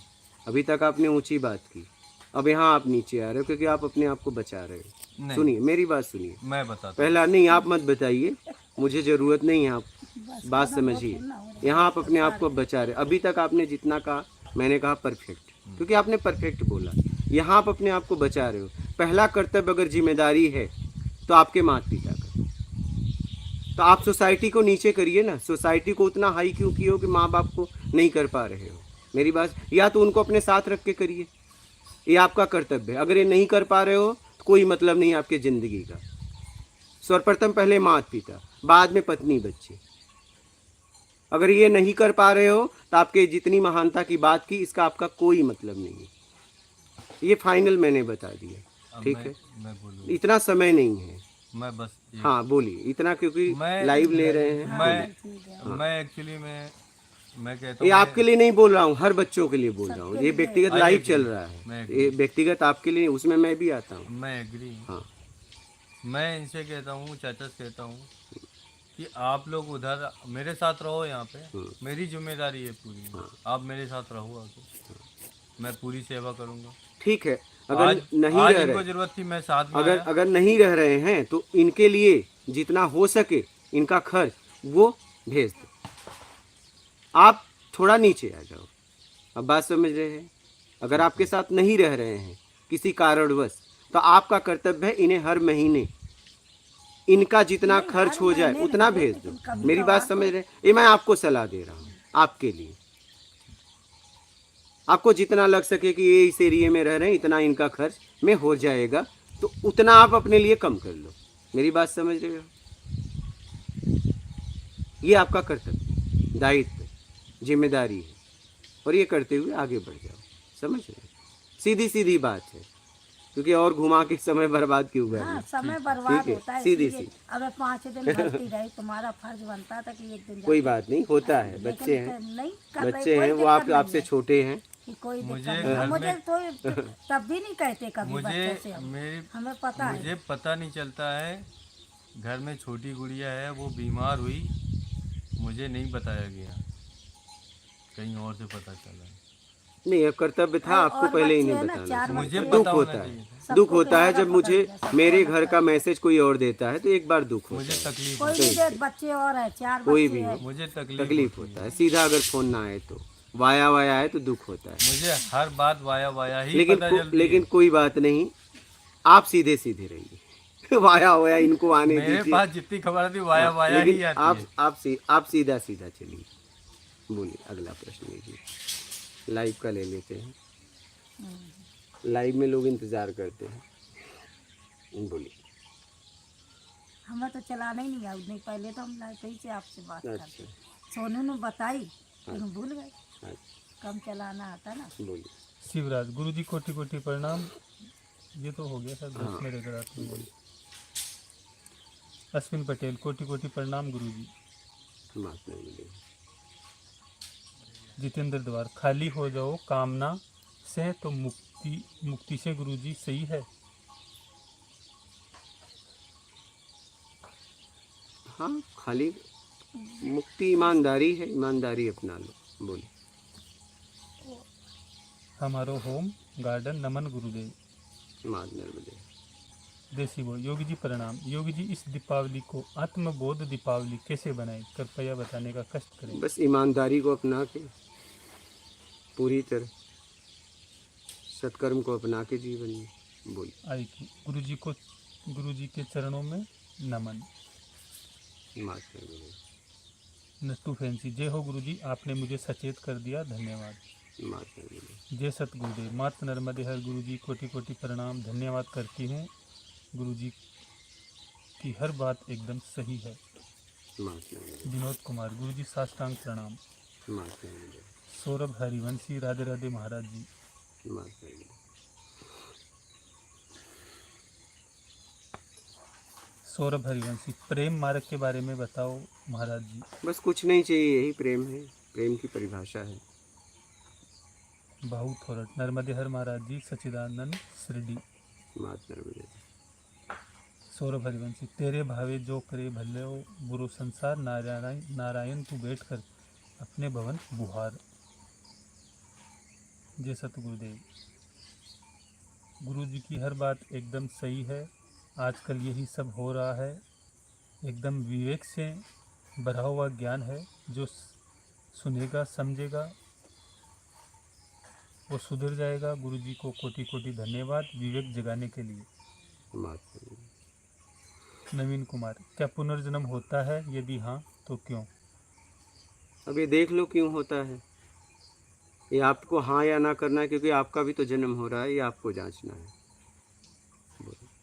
अभी तक आपने ऊंची बात की, अब यहाँ आप नीचे आ रहे हो क्योंकि आप अपने आप को बचा रहे हो। नहीं, सुनिए मेरी बात सुनिए, मैं बताता हूँ। पहला नहीं, आप मत बताइए, मुझे ज़रूरत नहीं है, आप बात समझिए। यहाँ आप अपने आप को बचा रहे, अभी तक आपने जितना कहा, मैंने कहा परफेक्ट, क्योंकि आपने परफेक्ट बोला। यहाँ आप अपने आप को बचा रहे हो। पहला कर्तव्य अगर जिम्मेदारी है तो आपके माता पिता का, तो आप सोसाइटी को नीचे करिए ना। सोसाइटी को उतना हाई क्यों किए हो कि माँ बाप को नहीं कर पा रहे हो? मेरी बात, या तो उनको अपने साथ रख के करिए, ये आपका कर्तव्य है। अगर ये नहीं कर पा रहे हो तो कोई मतलब नहीं आपके ज़िंदगी का। सर्वप्रथम पहले माता पिता, बाद में पत्नी बच्चे। अगर ये नहीं कर पा रहे हो तो आपके जितनी महानता की बात की, इसका आपका कोई मतलब नहीं है। ये फाइनल मैंने बता दिया, अब ठीक है। मैं बोलूँ, इतना समय नहीं है। मैं बस हाँ बोलिए, इतना क्योंकि मैं लाइव ले रहे हैं। मैं एक्चुअली मैं कहता ये हूँ आपके लिए नहीं बोल रहा हूँ, हर बच्चों के लिए बोल रहा हूँ। ये व्यक्तिगत I लाइव agree, चल रहा मैं है, ये व्यक्तिगत आपके लिए, उसमें मैं भी आता हूँ। मैं एग्री हूँ। हाँ मैं इनसे कहता हूँ, चाचा से कहता हूँ कि आप लोग उधर मेरे साथ रहो, यहाँ पे मेरी जिम्मेदारी है पूरी, आप मेरे साथ रहो आगे, मैं पूरी सेवा करूँगा। ठीक है। अगर आज नहीं आज रह इनको रहे, जरूरत थी, मैं साथ में अगर आया। अगर नहीं रह रहे हैं तो इनके लिए जितना हो सके इनका खर्च वो भेज दो। आप थोड़ा नीचे आ जाओ। अब बात समझ रहे हैं। अगर आपके साथ नहीं रह रहे हैं किसी कारणवश, तो आपका कर्तव्य है इन्हें हर महीने इनका जितना नहीं, खर्च हर हो जाए महीने उतना नहीं, भेज लेकिन दो। कभी मेरी कभार बात समझ रहे हैं। ये मैं आपको सलाह दे रहा हूँ, आपके लिए। आपको जितना लग सके कि ये इस एरिया में रह रहे हैं, इतना इनका खर्च में हो जाएगा, तो उतना आप अपने लिए कम कर लो। मेरी बात समझ रहे हो? ये आपका कर्तव्य, दायित्व, जिम्मेदारी है, और ये करते हुए आगे बढ़ जाओ। समझ रहे हो? सीधी सीधी बात है, क्योंकि और घुमा के समय बर्बाद क्यों कर हाँ, रहे? समय बर्बाद ठीक है, होता है, सीधी इसलिए सी। अब 5 दिन भर्ती रही, तुम्हारा फर्ज बनता था कि एक दिन कोई जाके- बात नहीं, होता है, लेकिन बच्चे हैं, नहीं कर रहे, बच्चे कोई हैं, वो दिक्कत नहीं आपसे है छोटे हैं। कि कोई मुझे दिक्कत नहीं है। घर मुझे में- तो तब भी नहीं कहते कभी मुझे बच्चों से हमें पता है। मुझे पता नहीं चलता है, घर में छोटी गुड़िया है, वो बीमार हुई, मुझे नहीं बताया गया, कहीं और से पता चला। नहीं, ये कर्तव्य था और आपको पहले ही बच्चे नहीं हैं ना, बताना। 4 मुझे बच्चे दुख पता होता होना है, चाहिए था। सबको दुख होता है किनारा जब मुझे पकड़ लिया, सबको मेरे लगता घर का है। मैसेज कोई और देता है, तो एक बार दुख होता मुझे है। तकलीफ कोई होती भी देख, बच्चे और है, 4 कोई बच्चे भी हो, हैं। मुझे तकलीफ होता है। सीधा अगर फोन ना आए तो, वाया वाया आए तो दुख होता है। मुझे हर बात वाया वाया ही लेकिन पता चलती लेकिन है। कोई बात नहीं, आप सीधे सीधे रहिए। वाया वाया इनको आने मेरे दीजिए। पास जितनी खबर आती वाया हाँ, वाया लेकिन ही आती है। आप सीधा सीधा चलिए। बोलिए, अगला प्रश्न लीजिए। लाइव का ले लेते हैं, लाइव में लोग इंतजार करते हैं। बोलिए। हमें तो चलाना ही नहीं आउट नहीं, पहले तो हम लाइट से आपसे बात अच्छा, करते। सोनू ने बताई लेकिन भूल गए, अच्छा, कम चलाना आता ना। बोलिए। शिवराज गुरु जी कोटि कोटि प्रणाम। ये तो हो गया सर, हाँ। 10 मेरे रात में बोली। अश्विन पटेल कोटि कोटि प्रणाम गुरु जी। माफ नहीं मिलेगी। जितेंद्र द्वार खाली हो जाओ कामना से तो मुक्ति से गुरु जी सही है। हाँ, खाली मुक्ति ईमानदारी है, ईमानदारी अपना लो। बोलिए। हमारो होम गार्डन नमन गुरुदेव। माँ नर्मदे। देसी बोल योगी जी प्रणाम। योगी जी इस दीपावली को आत्मबोध दीपावली कैसे बनाएं, कृपया बताने का कष्ट करें। बस ईमानदारी को अपना के, पूरी तरह सत्कर्म को अपना के जीवन में। बोलिए। आई थी गुरु जी के चरणों में नमन। माँ नर्मदे। नट्टू फैंसी जय हो गुरु जी, आपने मुझे सचेत कर दिया, धन्यवाद। माँ नर्मदे। जय सत गुरुदेव। मात नर्मदे हर गुरु जी कोटि कोटि प्रणाम। धन्यवाद करती हूँ, गुरु जी की हर बात एकदम सही है। माँ नर्मदे। विनोद कुमार गुरु जी साष्टांग प्रणाम। माँ नर्मदे। सौरभ हरिवंशी राधे राधे महाराज जी। माँ नर्मदे। सौरभ हरिवंशी प्रेम मार्ग के बारे में बताओ महाराज जी। बस कुछ नहीं चाहिए, यही प्रेम है, प्रेम की परिभाषा है। बाहू थोरट नर्मदे हर महाराज जी सच्चिदानंद शिरडी। माँ नर्मदे। सौरभ हरिवंशी तेरे भावे जो करे भले हो बुरो संसार नारायण तू बैठ कर अपने भवन बुहार। जय सतगुरुदेव। गुरु जी की हर बात एकदम सही है, आजकल यही सब हो रहा है। एकदम विवेक से भरा हुआ ज्ञान है, जो सुनेगा समझेगा वो सुधर जाएगा। गुरु जी को कोटि कोटि धन्यवाद विवेक जगाने के लिए। माँ नर्मदे। नवीन कुमार क्या पुनर्जन्म होता है, यदि हाँ तो क्यों। अब ये देख लो क्यों होता है। ये आपको हाँ या ना करना है, क्योंकि आपका भी तो जन्म हो रहा है, ये आपको जांचना है।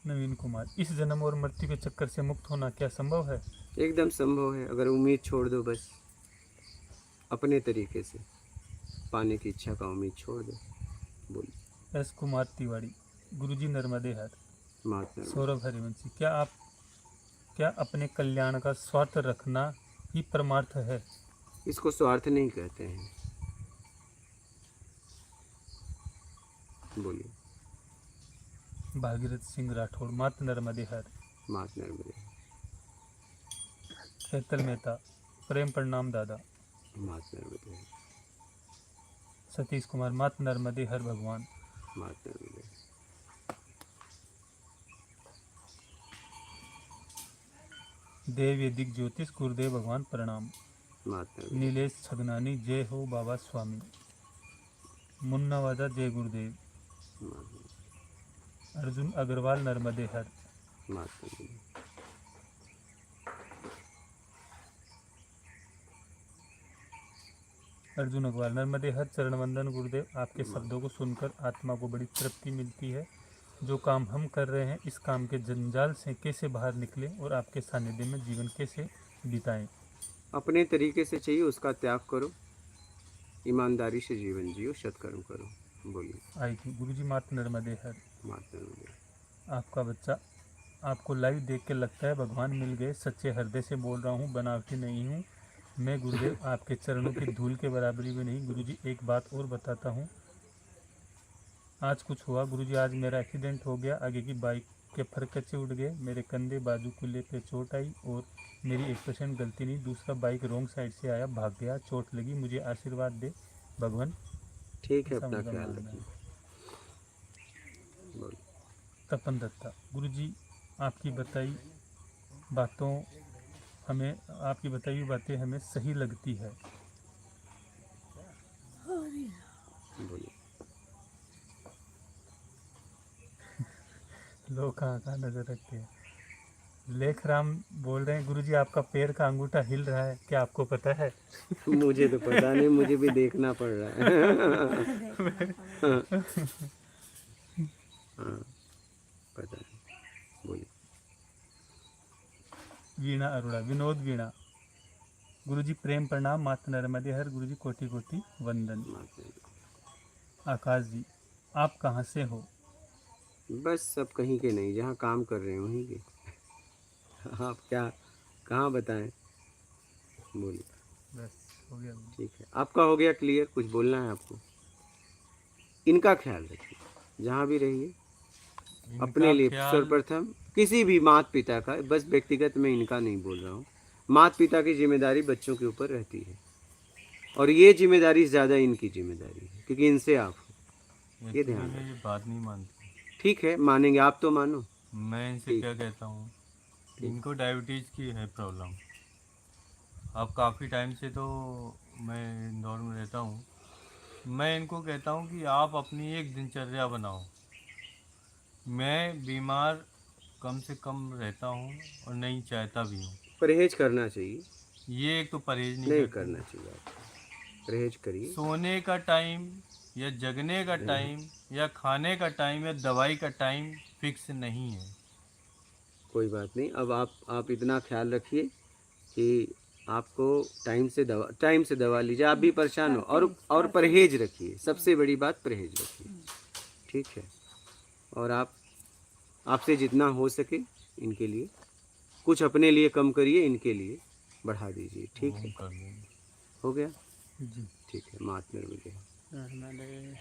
नवीन कुमार इस जन्म और मृत्यु के चक्कर से मुक्त होना क्या संभव है। एकदम संभव है, अगर उम्मीद छोड़ दो, बस अपने तरीके से पाने की इच्छा का उम्मीद छोड़ दो। बोलिए। एस कुमार तिवारी, गुरुजी नर्मदे हर। माता सौरभ हरिवंशी, क्या अपने कल्याण का स्वार्थ रखना ही परमार्थ है? इसको स्वार्थ नहीं कहते हैं। बोलिए। भागीरथ सिंह राठौड़, मात नर्मदे हर। माता नर्मदे। हेतल मेहता, प्रेम प्रणाम दादा। माता नर्मदे। सतीश कुमार, मात नर्मदे हर भगवान। माता नर्मदे। देव वैदिक ज्योतिष, गुरुदेव भगवान प्रणाम। माता नर्मदे। नीलेश छगनानी, जय हो बाबा स्वामी। मुन्ना वादा, जय गुरुदेव। अर्जुन अग्रवाल, नर्मदे हर। माता नर्मदे। अर्जुन अग्रवाल, नर्मदे हर। चरण वंदन गुरुदेव, आपके शब्दों को सुनकर आत्मा को बड़ी तृप्ति मिलती है। जो काम हम कर रहे हैं, इस काम के जंजाल से कैसे बाहर निकलें और आपके सानिध्य में जीवन कैसे बिताएं? अपने तरीके से चाहिए उसका त्याग करो, ईमानदारी से जीवन जियो, सत्कर्म करो। बोलिए। आई थी गुरुजी, मात नर्मदे हर। माता नर्मदे। आपका बच्चा, आपको लाइव देख के लगता है भगवान मिल गए। सच्चे हृदय से बोल रहा हूँ, बनावटी नहीं हूँ मैं गुरुदेव। आपके चरणों की धूल के बराबरी भी नहीं। गुरुजी एक बात और बताता हूँ, आज कुछ हुआ गुरुजी। आज मेरा एक्सीडेंट हो गया, आगे की बाइक के फरकचे उड़ गए, मेरे कंधे बाजू कुल्ले पे चोट आई और मेरी 1% गलती नहीं, दूसरा बाइक रोंग साइड से आया, भाग गया, चोट लगी, मुझे आशीर्वाद दे भगवान। ठीक है, ऐसा अपना उनका ख्याल मानना है। रखिए। बोलिए। तपन दत्ता, गुरुजी आपकी बताई हुई बातें हमें सही लगती है। बोलिए। लोग कहाँ नजर रखते हैं। लेख राम बोल रहे हैं, गुरुजी आपका पैर का अंगूठा हिल रहा है, क्या आपको पता है? मुझे तो पता नहीं, मुझे भी देखना पड़ रहा है। हाँ, पता है। बोलिए। वीणा अरोड़ा, विनोद वीणा, गुरुजी प्रेम प्रणाम, माता नर्मदे हर। गुरुजी कोटि कोटि वंदन। माता नर्मदे। आकाश जी, आप कहाँ से हो? बस सब कहीं के नहीं, जहाँ काम कर रहे हैं वहीं के। आप क्या कहाँ बताएं? बोलिए। बस हो गया। ठीक है, आपका हो गया क्लियर? कुछ बोलना है आपको? इनका ख्याल रखिए जहाँ भी रहिए, अपने लिए सर्वप्रथम किसी भी माता पिता का, बस व्यक्तिगत मैं इनका नहीं बोल रहा हूँ, माता पिता की जिम्मेदारी बच्चों के ऊपर रहती है और ये जिम्मेदारी ज़्यादा इनकी जिम्मेदारी है क्योंकि इनसे आप हो। ये ध्यान मैं ये बात नहीं मानती। ठीक है, मानेंगे आप तो मानो। मैं इनसे ठीक। क्या कहता हूँ, इनको डायबिटीज़ की है प्रॉब्लम। अब काफ़ी टाइम से तो मैं इंदौर में रहता हूँ। मैं इनको कहता हूँ कि आप अपनी एक दिनचर्या बनाओ। मैं बीमार कम से कम रहता हूँ और नहीं चाहता भी हूँ। परहेज करना चाहिए। ये एक तो परहेज नहीं नहीं करना करते। चाहिए, आप परहेज करिए। सोने का टाइम या जगने का टाइम या खाने का टाइम या दवाई का टाइम फिक्स नहीं है। कोई बात नहीं, अब आप इतना ख्याल रखिए कि आपको टाइम से दवा लीजिए। आप भी परेशान हो और परहेज रखिए, सबसे बड़ी बात परहेज रखिए। ठीक है, और आपसे जितना हो सके इनके लिए कुछ अपने लिए कम करिए, इनके लिए बढ़ा दीजिए। ठीक वो हम है, कर लेंगे। हो गया? जी। ठीक है, माता नर्मदे। नर्मदे